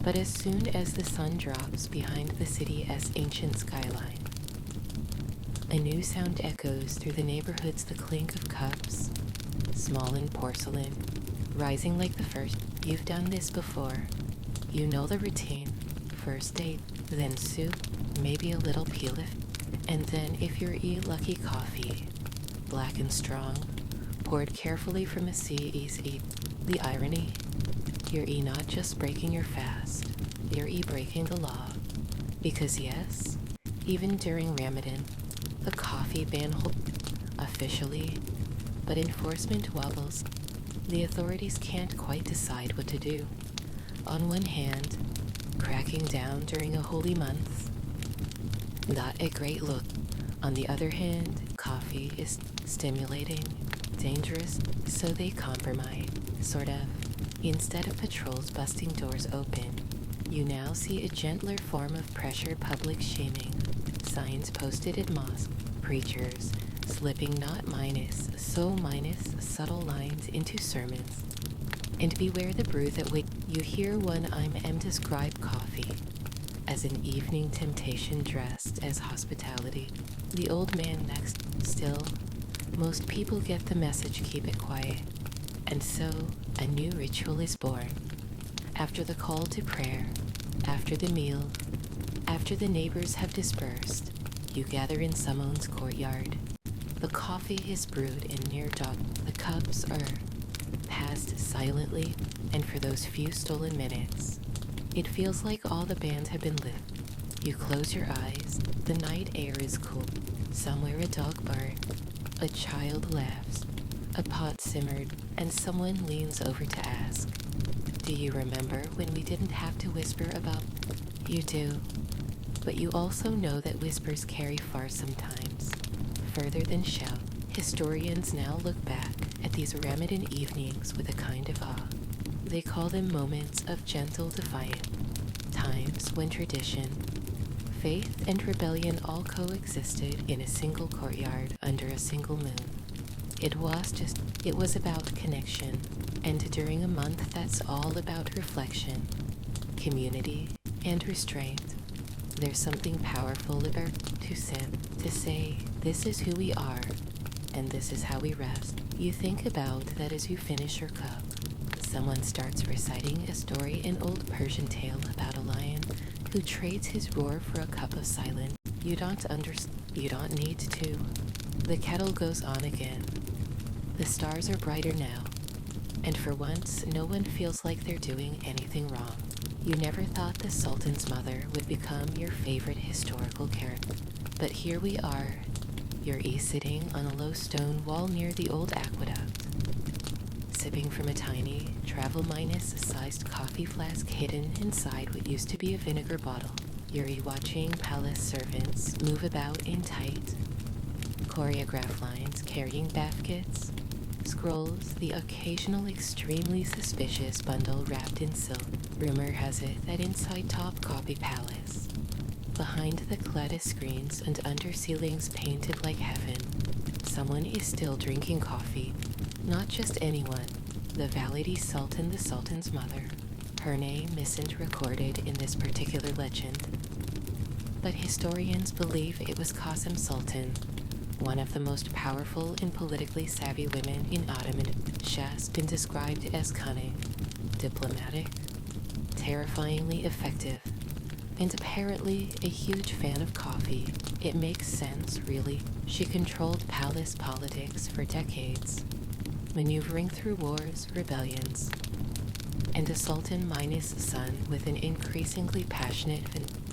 But as soon as the sun drops behind the city's ancient skyline, a new sound echoes through the neighborhoods, the clink of cups, small and porcelain, rising like the first. You've done this before. You know the routine. First date, then soup, maybe a little pilaf, and then if you're lucky, coffee, black and strong, poured carefully from a sea's. The irony, you're not just breaking your fast, you're breaking the law. Because yes, even during Ramadan, the coffee ban holds officially, but enforcement wobbles. The authorities can't quite decide what to do. On one hand, cracking down during a holy month, not a great look. On the other hand, coffee is stimulating, dangerous, so they compromise, sort of. Instead of patrols busting doors open, you now see a gentler form of pressure public shaming, signs posted at mosques, preachers slipping not minus, so minus subtle lines into sermons. And beware the brew that you hear one am describe coffee as an evening temptation dressed as hospitality. The old man next, still, most people get the message, keep it quiet. And so, a new ritual is born. After the call to prayer, after the meal, after the neighbors have dispersed, you gather in someone's courtyard. The coffee is brewed in near dark. The cups are passed silently, and for those few stolen minutes, it feels like all the bands have been lit. You close your eyes, the night air is cool. Somewhere a dog barks, a child laughs, a pot simmered, and someone leans over to ask, "Do you remember when we didn't have to whisper about?" You do, but you also know that whispers carry far sometimes, further than shout. Historians now look back at these Ramadan evenings with a kind of awe. They call them moments of gentle defiance, times when tradition, faith, and rebellion all coexisted in a single courtyard under a single moon. It was about connection, and during a month that's all about reflection, community, and restraint, there's something powerful about to say, this is who we are, and this is how we rest. You think about that as you finish your cup. Someone starts reciting a story, an old Persian tale about a lion who trades his roar for a cup of silence. You don't need to. The kettle goes on again. The stars are brighter now, and for once, no one feels like they're doing anything wrong. You never thought the Sultan's mother would become your favorite historical character, but here we are. You're sitting on a low stone wall near the old aqueduct, sipping from a tiny, travel-minus-sized coffee flask hidden inside what used to be a vinegar bottle. You're watching palace servants move about in tight, choreographed lines carrying baskets, scrolls, the occasional extremely suspicious bundle wrapped in silk. Rumor has it that inside Top Copy Palace, behind the gladdest screens and under ceilings painted like heaven, someone is still drinking coffee. Not just anyone, the Validi Sultan, the Sultan's mother. Her name isn't recorded in this particular legend, but historians believe it was Qasim Sultan, one of the most powerful and politically savvy women in Ottoman. She's been described as cunning, diplomatic, terrifyingly effective, and apparently a huge fan of coffee. It makes sense, really. She controlled palace politics for decades, maneuvering through wars, rebellions, and a sultan-minus son with an increasingly passionate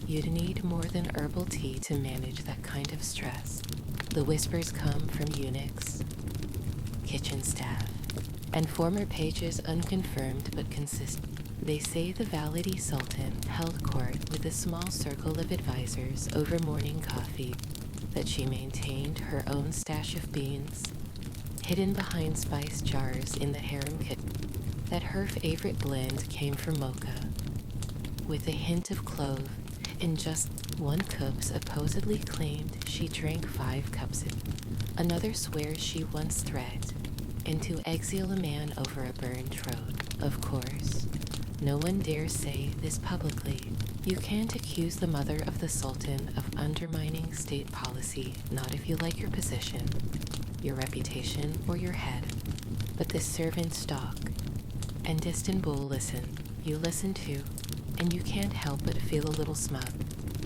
you'd need more than herbal tea to manage that kind of stress. The whispers come from eunuchs, kitchen staff, and former pages unconfirmed but consistent. They say the Validi Sultan held court with a small circle of advisors over morning coffee, that she maintained her own stash of beans, hidden behind spice jars in the harem kitchen, that her favorite blend came from mocha, with a hint of clove, and just one cook supposedly claimed she drank 5 cups of. Another swears she once threatened and to exile a man over a burned road. Of course, no one dares say this publicly. You can't accuse the mother of the Sultan of undermining state policy, not if you like your position, your reputation, or your head. But the servant stock and Istanbul you listen to, and you can't help but feel a little smug,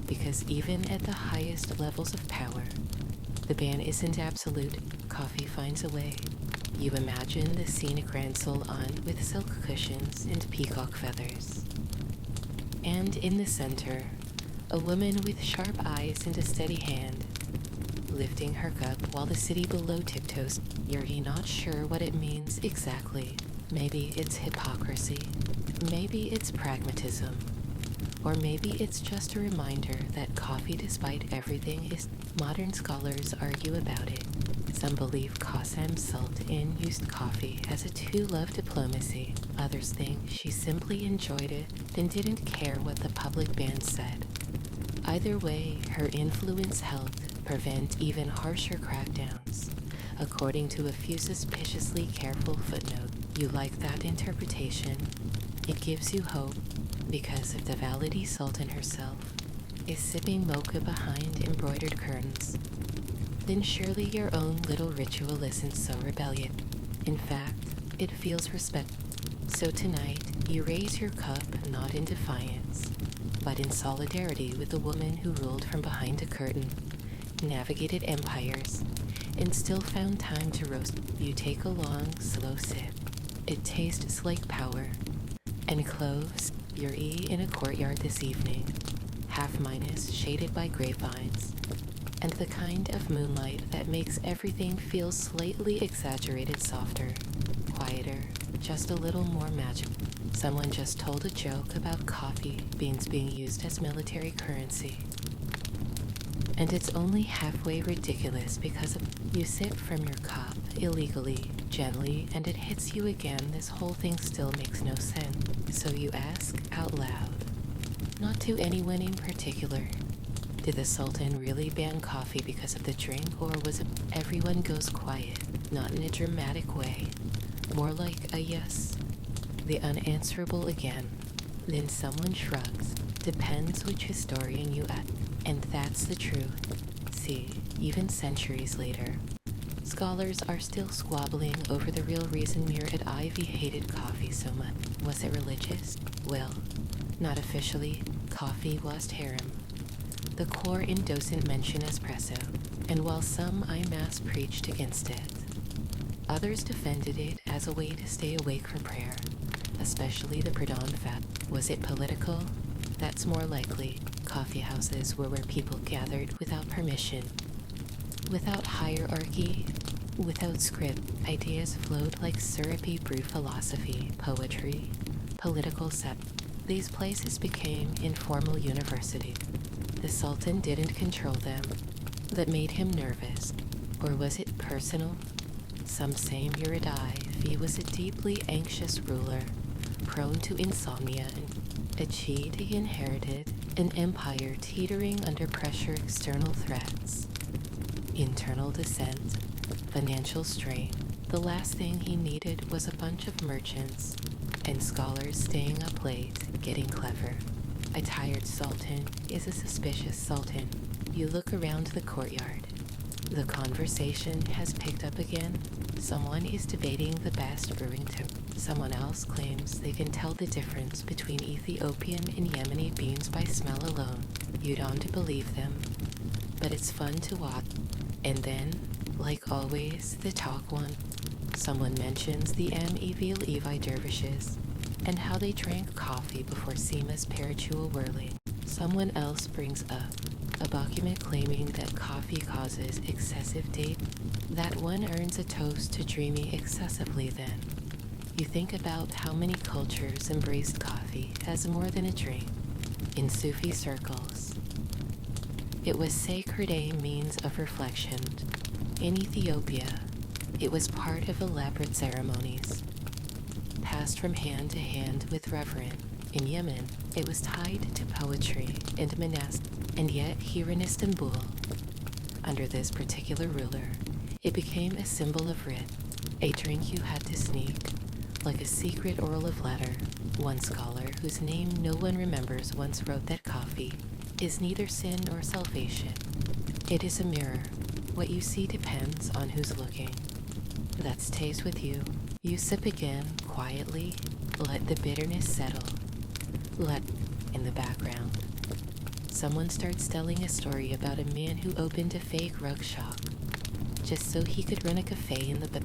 because even at the highest levels of power, the ban isn't absolute. Coffee finds a way. You imagine the scenic grand salon with silk cushions and peacock feathers. And in the center, a woman with sharp eyes and a steady hand, lifting her cup while the city below tiptoes. You're not sure what it means exactly. Maybe it's hypocrisy. Maybe it's pragmatism, or maybe it's just a reminder that coffee, despite everything, is. Modern scholars argue about it. Some believe Qasim Sultan used coffee as a tool of diplomacy. Others think she simply enjoyed it and didn't care what the public band said. Either way, her influence helped prevent even harsher crackdowns. According to a few suspiciously careful footnotes, you like that interpretation? It gives you hope, because if the Validi Sultan herself is sipping mocha behind embroidered curtains, then surely your own little ritual isn't so rebellious. In fact, it feels respect. So tonight, you raise your cup not in defiance, but in solidarity with the woman who ruled from behind a curtain, navigated empires, and still found time to roast. You take a long, slow sip. It tastes like power. And cloves, you're in a courtyard this evening, half minus, shaded by grapevines, and the kind of moonlight that makes everything feel slightly exaggerated softer, quieter, just a little more magic. Someone just told a joke about coffee beans being used as military currency. And it's only halfway ridiculous because you sip from your cup illegally, gently, and it hits you again. This whole thing still makes no sense. So you ask out loud, not to anyone in particular, did the Sultan really ban coffee because of the drink, or was it everyone goes quiet, not in a dramatic way, more like a yes, the unanswerable again. Then someone shrugs, depends which historian you ask. And that's the truth. See, even centuries later, scholars are still squabbling over the real reason Murad IV hated coffee so much. Was it religious? Well, not officially. Coffee was haram. The Quran doesn't mention espresso, and while some en masse preached against it, others defended it as a way to stay awake for prayer, especially the Pradan fat. Was it political? That's more likely. Coffeehouses were where people gathered without permission, without hierarchy, without script. Ideas flowed like syrupy brew philosophy, poetry, political set. These places became informal universities. The Sultan didn't control them. That made him nervous. Or was it personal? Some say Murad IV was a deeply anxious ruler, prone to insomnia, and achieved he inherited an empire teetering under pressure, external threats, internal dissent, financial strain. The last thing he needed was a bunch of merchants and scholars staying up late, getting clever. A tired sultan is a suspicious sultan. You look around the courtyard. The conversation has picked up again. Someone is debating the best brewing tip. Someone else claims they can tell the difference between Ethiopian and Yemeni beans by smell alone. You don't believe them, but it's fun to watch. And then, like always, the talk one. Someone mentions the Evil Levi dervishes and how they drank coffee before Seema's spiritual whirling. Someone else brings up a document claiming that coffee causes excessive date. That one earns a toast to dreaming excessively then. You think about how many cultures embraced coffee as more than a drink. In Sufi circles, it was sacred, a means of reflection. In Ethiopia, it was part of elaborate ceremonies, passed from hand to hand with reverence. In Yemen, it was tied to poetry and monastic. And yet, here in Istanbul, under this particular ruler, it became a symbol of writ, a drink you had to sneak, like a secret oral love letter. One scholar, whose name no one remembers, once wrote that coffee is neither sin nor salvation. It is a mirror. What you see depends on who's looking. That stays with you. You sip again, quietly, let the bitterness settle. Let in the background. Someone starts telling a story about a man who opened a fake rug shop just so he could run a cafe in the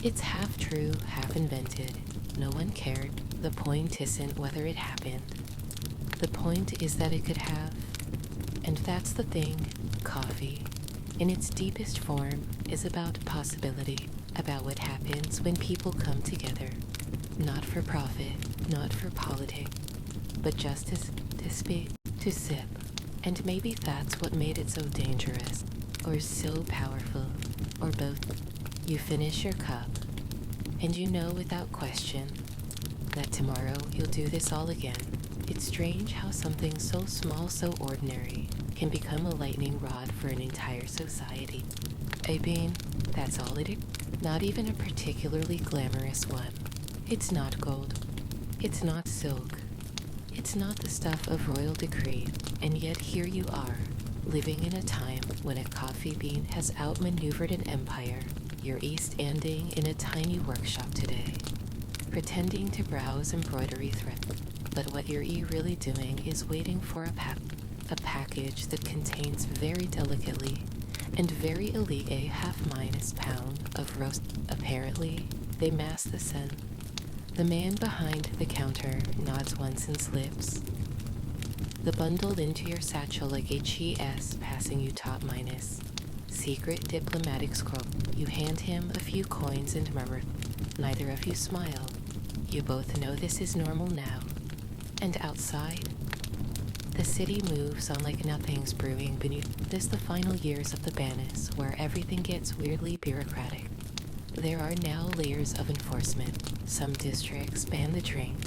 It's half true, half invented. No one cared. The point isn't whether it happened. The point is that it could have. And that's the thing. Coffee, in its deepest form, is about possibility, about what happens when people come together. Not for profit, not for politics, but just to speak, to sip. And maybe that's what made it so dangerous, or so powerful, or both. You finish your cup, and you know without question that tomorrow you'll do this all again. It's strange how something so small, so ordinary, can become a lightning rod for an entire society. A bean, that's all it is. Not even a particularly glamorous one. It's not gold. It's not silk. It's not the stuff of royal decree, and yet here you are, living in a time when a coffee bean has outmaneuvered an empire. You're East Ending in a tiny workshop today, pretending to browse embroidery thread. But what you're really doing is waiting for a package that contains very delicately and very elite a half-minus pound of roast. Apparently, they mask the scent. The man behind the counter nods once and slips the bundle into your satchel like a GS passing you top minus. Secret diplomatic scroll. You hand him a few coins and murmur. Neither of you smile. You both know this is normal now. And outside, the city moves on like nothing's brewing beneath. This the final years of the Banis, where everything gets weirdly bureaucratic. There are now layers of enforcement. Some districts ban the drink,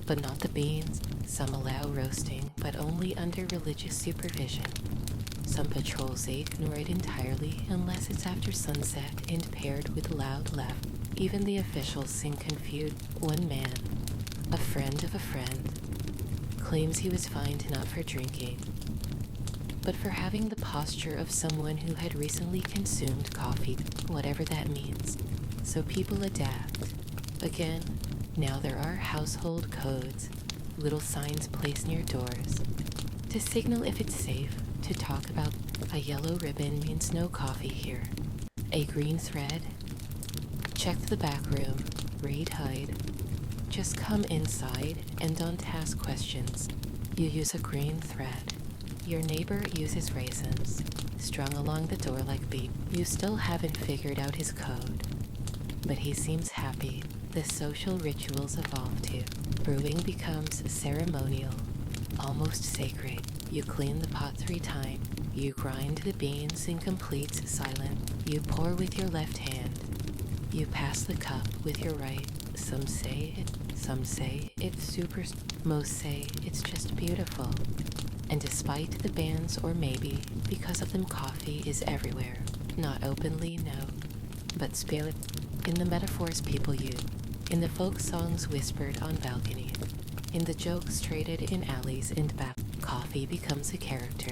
but not the beans. Some allow roasting, but only under religious supervision. Some patrols ignore it entirely unless it's after sunset and paired with loud laughter. Even the officials seem confused. One man, a friend of a friend, claims he was fined not for drinking, but for having the posture of someone who had recently consumed coffee, whatever that means. So people adapt. Again, now there are household codes, little signs placed near doors, to signal if it's safe to talk about. A yellow ribbon means no coffee here. A green thread, check the back room, read hide. Just come inside and don't ask questions. You use a green thread. Your neighbor uses raisins, strung along the door like bead. You still haven't figured out his code, but he seems happy. The social rituals evolve too. Brewing becomes ceremonial, almost sacred. You clean the pot 3 times. You grind the beans in complete silence. You pour with your left hand. You pass the cup with your right. Some say it's super. Most say it's just beautiful. And despite the bans, or maybe because of them, coffee is everywhere. Not openly, no, but spirit. In the metaphors people use, in the folk songs whispered on balconies, in the jokes traded in alleys and back, coffee becomes a character,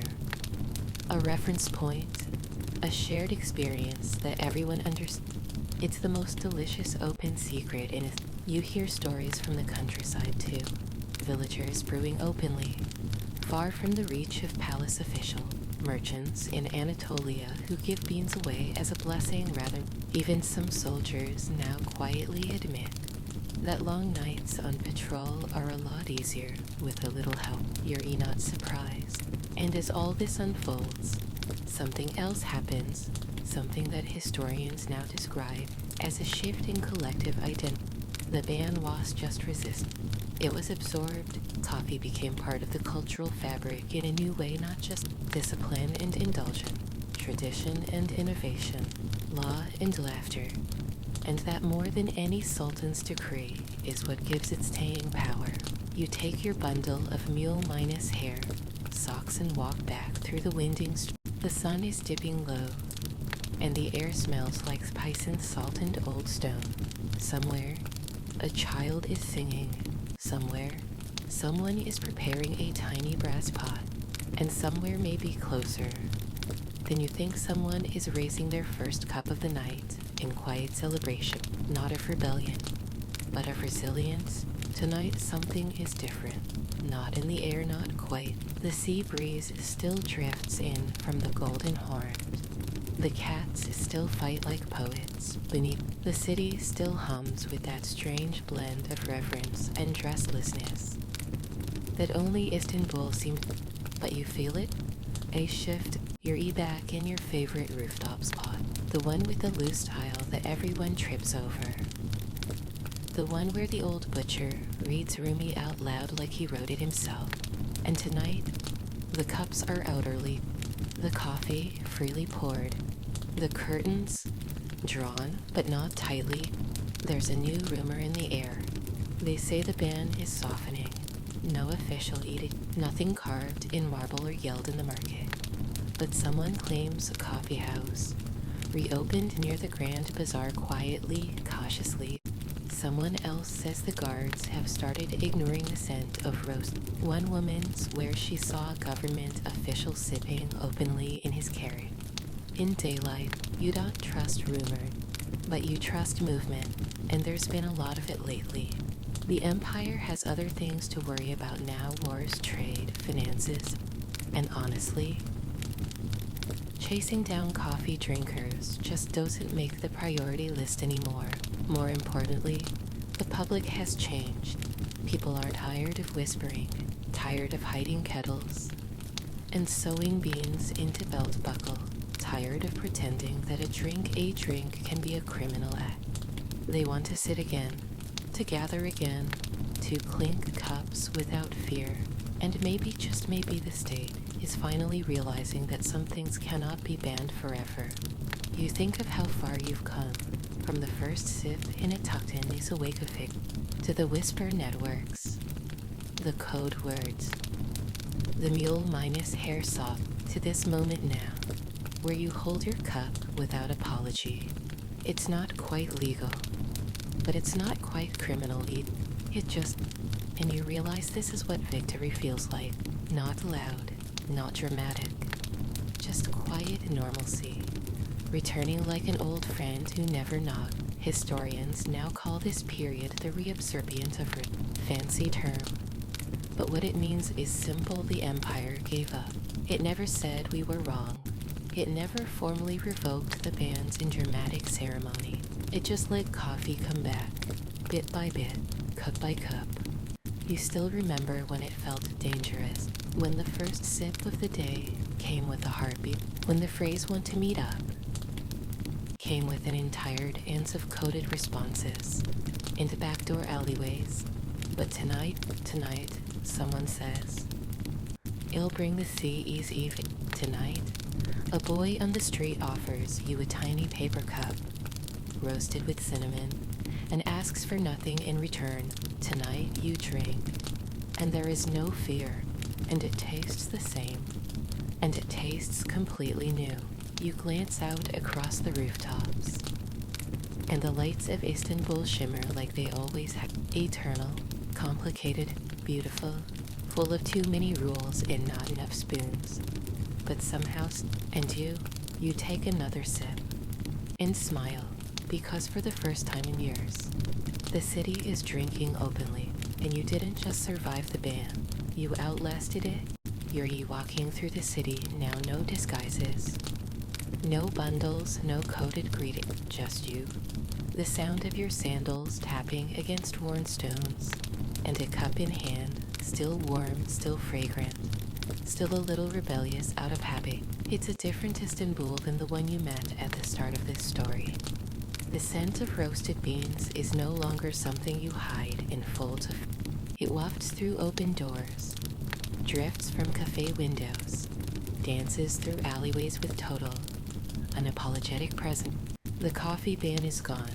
a reference point, a shared experience that everyone understands. It's the most delicious open secret in it. You hear stories from the countryside too. Villagers brewing openly, far from the reach of palace officials. Merchants in Anatolia who give beans away as a blessing rather. Even some soldiers now quietly admit that long nights on patrol are a lot easier with a little help. You're not surprised. And as all this unfolds, something else happens, something that historians now describe as a shift in collective identity. The ban was just resist. It was absorbed. Coffee became part of the cultural fabric in a new way, not just discipline and indulgence, tradition and innovation, law and laughter. And that more than any sultan's decree is what gives it staying power. You take your bundle of mule-minus hair, socks, and walk back through the winding street. The sun is dipping low, and the air smells like spice and salt and old stone. Somewhere, a child is singing. Somewhere, someone is preparing a tiny brass pot. And somewhere maybe closer, then you think someone is raising their first cup of the night in quiet celebration, not of rebellion, but of resilience. Tonight something is different. Not in the air, not quite. The sea breeze still drifts in from the Golden Horn. The cats still fight like poets beneath. The city still hums with that strange blend of reverence and restlessness that only Istanbul seems. But you feel it? A shift. You're back in your favorite rooftop spot, the one with the loose tile that everyone trips over. The one where the old butcher reads Rumi out loud like he wrote it himself. And tonight, the cups are outerly, the coffee freely poured, the curtains drawn but not tightly. There's a new rumor in the air. They say the ban is softening. No official edict, nothing carved in marble or yelled in the market. But someone claims a coffeehouse, reopened near the Grand Bazaar quietly, cautiously. Someone else says the guards have started ignoring the scent of roast. One woman swears she saw a government official sipping openly in his carriage. In daylight, you don't trust rumor, but you trust movement, and there's been a lot of it lately. The Empire has other things to worry about now: wars, trade, finances, and honestly, chasing down coffee drinkers just doesn't make the priority list anymore. More importantly, the public has changed. People are tired of whispering, tired of hiding kettles, and sewing beans into belt buckle, tired of pretending that a drink can be a criminal act. They want to sit again, to gather again, to clink cups without fear. And maybe, just maybe, the state is finally realizing that some things cannot be banned forever. You think of how far you've come, from the first sip in a tucked-in is awake a fig, to the whisper networks, the code words, the mule minus hair soft, to this moment now, where you hold your cup without apology. It's not quite legal, but it's not quite criminal either. It just, and you realize this is what victory feels like. Not loud, not dramatic, just quiet normalcy. Returning like an old friend who never knocked. Historians now call this period the reabsorbent of a fancy term. But what it means is simple: the Empire gave up. It never said we were wrong. It never formally revoked the bans in dramatic ceremony. It just let coffee come back, bit by bit, cup by cup. You still remember when it felt dangerous, when the first sip of the day came with a heartbeat, when the phrase "want to meet up" came with an entire dance of coded responses into backdoor alleyways. But tonight, someone says, "It'll bring the seas even." Tonight, a boy on the street offers you a tiny paper cup, roasted with cinnamon, and asks for nothing in return. Tonight you drink, and there is no fear, and it tastes the same, and it tastes completely new. You glance out across the rooftops, and the lights of Istanbul shimmer like they always have. Eternal, complicated, beautiful, full of too many rules and not enough spoons. But somehow, and you take another sip, and smile, because for the first time in years, the city is drinking openly, and you didn't just survive the ban, you outlasted it. You're walking through the city now, no disguises. No bundles, no coded greeting, just you. The sound of your sandals tapping against worn stones, and a cup in hand, still warm, still fragrant, still a little rebellious out of habit. It's a different Istanbul than the one you met at the start of this story. The scent of roasted beans is no longer something you hide in folds of. It wafts through open doors, drifts from cafe windows, dances through alleyways with total, unapologetic presence. The coffee ban is gone.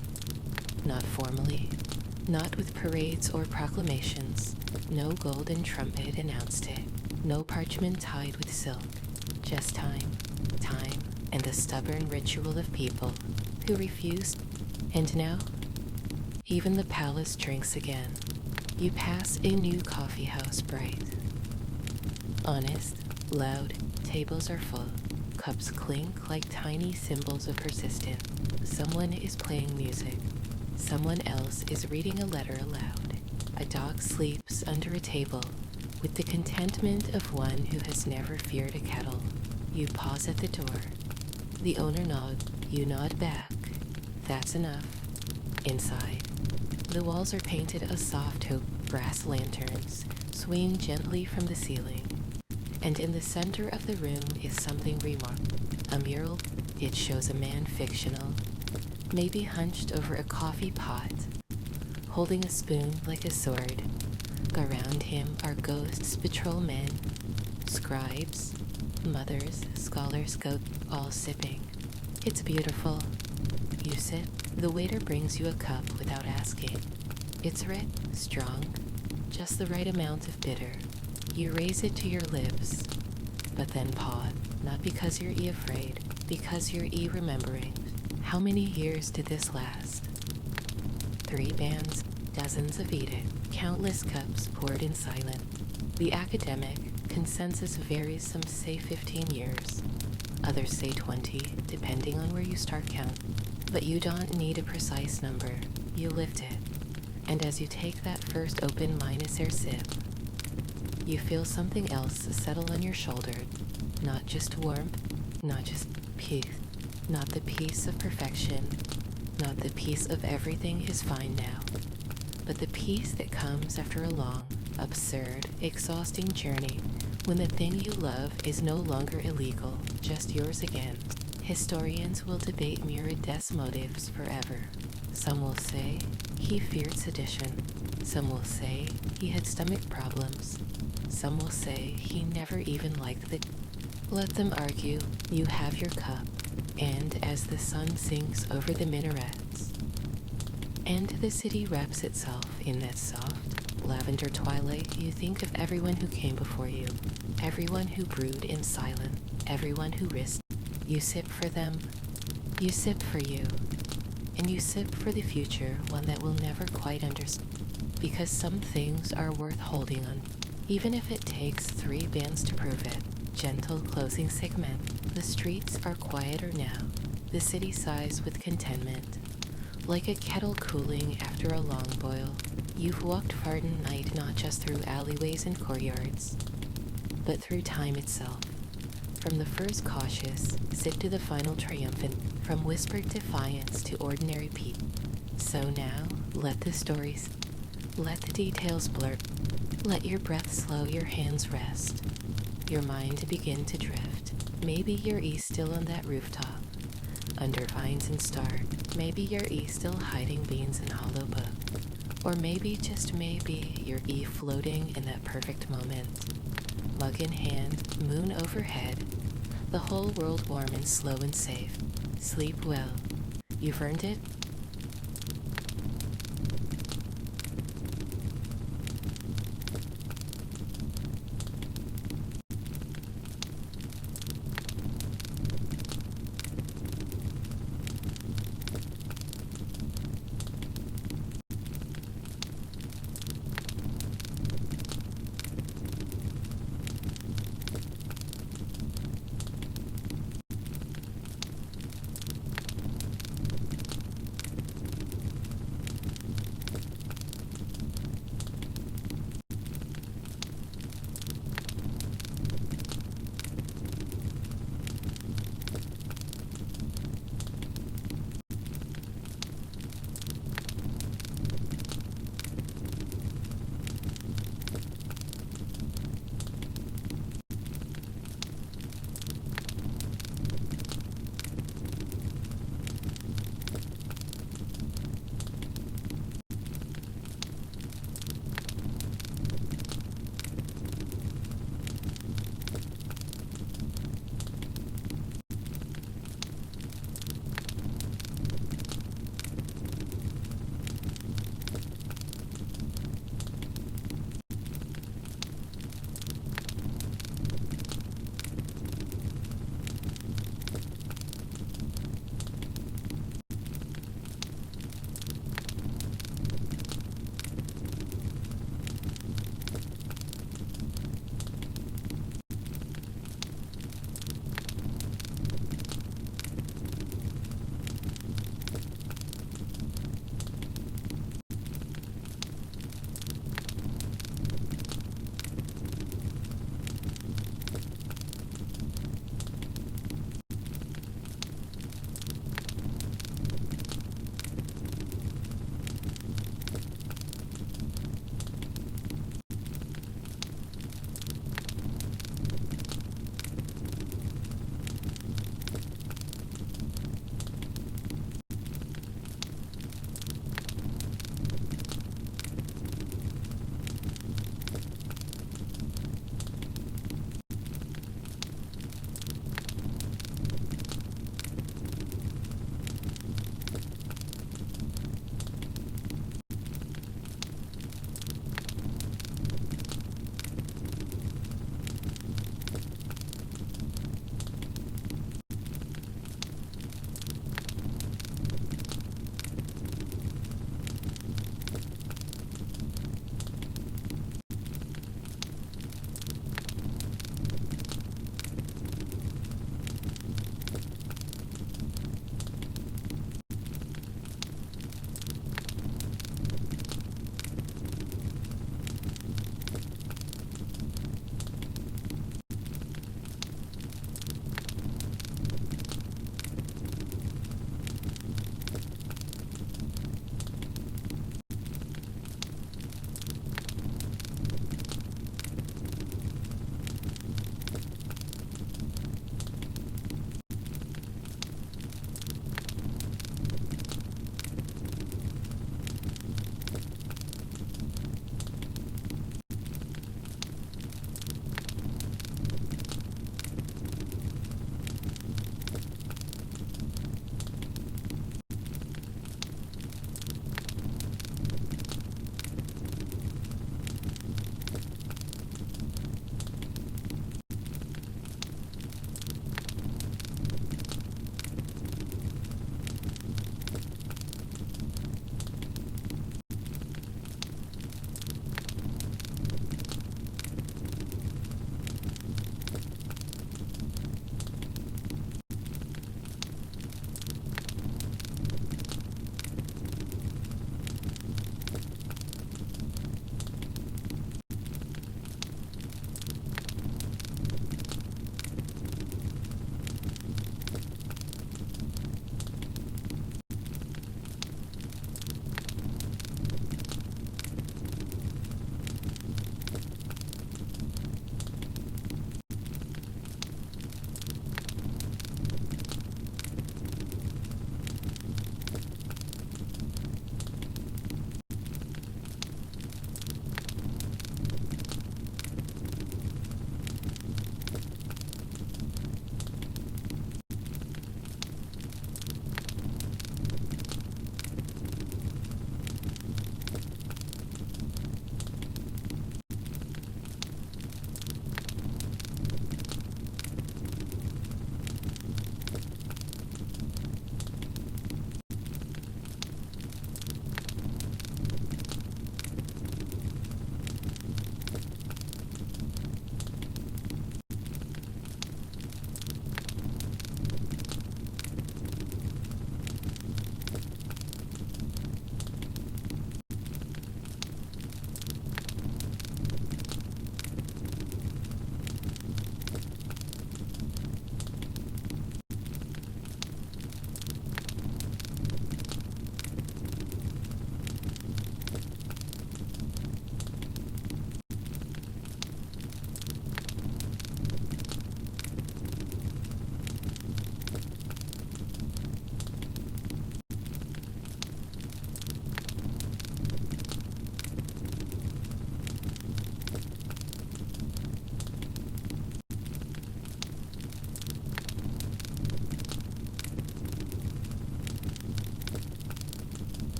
Not formally, not with parades or proclamations. No golden trumpet announced it. No parchment tied with silk. Just time, and the stubborn ritual of people who refused. And now, even the palace drinks again. You pass a new coffeehouse bright. Honest, loud, tables are full. Cups clink like tiny symbols of persistence. Someone is playing music. Someone else is reading a letter aloud. A dog sleeps under a table with the contentment of one who has never feared a kettle. You pause at the door. The owner nods. You nod back. That's enough. Inside, the walls are painted a soft taupe. Brass lanterns swing gently from the ceiling. And in the center of the room is something remarkable. A mural. It shows a man fictional, maybe hunched over a coffee pot, holding a spoon like a sword. Around him are ghosts, patrolmen, scribes, mothers, scholars, goat, all sipping. It's beautiful. You sip. The waiter brings you a cup without asking. It's red, strong, just the right amount of bitter. You raise it to your lips, but then pause, not because you're afraid, because you're remembering. How many years did this last? 3 bands, dozens of eat it, countless cups poured in silence. The academic consensus varies, some say 15 years, others say 20, depending on where you start counting. But you don't need a precise number, you lift it. And as you take that first open minus air sip, you feel something else settle on your shoulder. Not just warmth, not just peace, not the peace of perfection, not the peace of everything is fine now, but the peace that comes after a long, absurd, exhausting journey when the thing you love is no longer illegal, just yours again. Historians will debate Murad's motives forever. Some will say he feared sedition. Some will say he had stomach problems. Some will say he never even liked the... Let them argue. You have your cup. And as the sun sinks over the minarets, and the city wraps itself in that soft, lavender twilight, you think of everyone who came before you, everyone who brewed in silence, everyone who risked. You sip for them, you sip for you, and you sip for the future, one that will never quite understand, because some things are worth holding on, even if it takes 3 bands to prove it. Gentle closing segment. The streets are quieter now. The city sighs with contentment, like a kettle cooling after a long boil. You've walked far in night, not just through alleyways and courtyards, but through time itself. From the first cautious sip to the final triumphant, from whispered defiance to ordinary peace. So now, let the stories, let the details blur, let your breath slow, your hands rest, your mind begin to drift. Maybe you're still on that rooftop, under vines and stars. Maybe you're still hiding beans in hollow book. Or maybe, just maybe, you're floating in that perfect moment. Mug in hand, moon overhead, the whole world warm and slow and safe. Sleep well. You've earned it.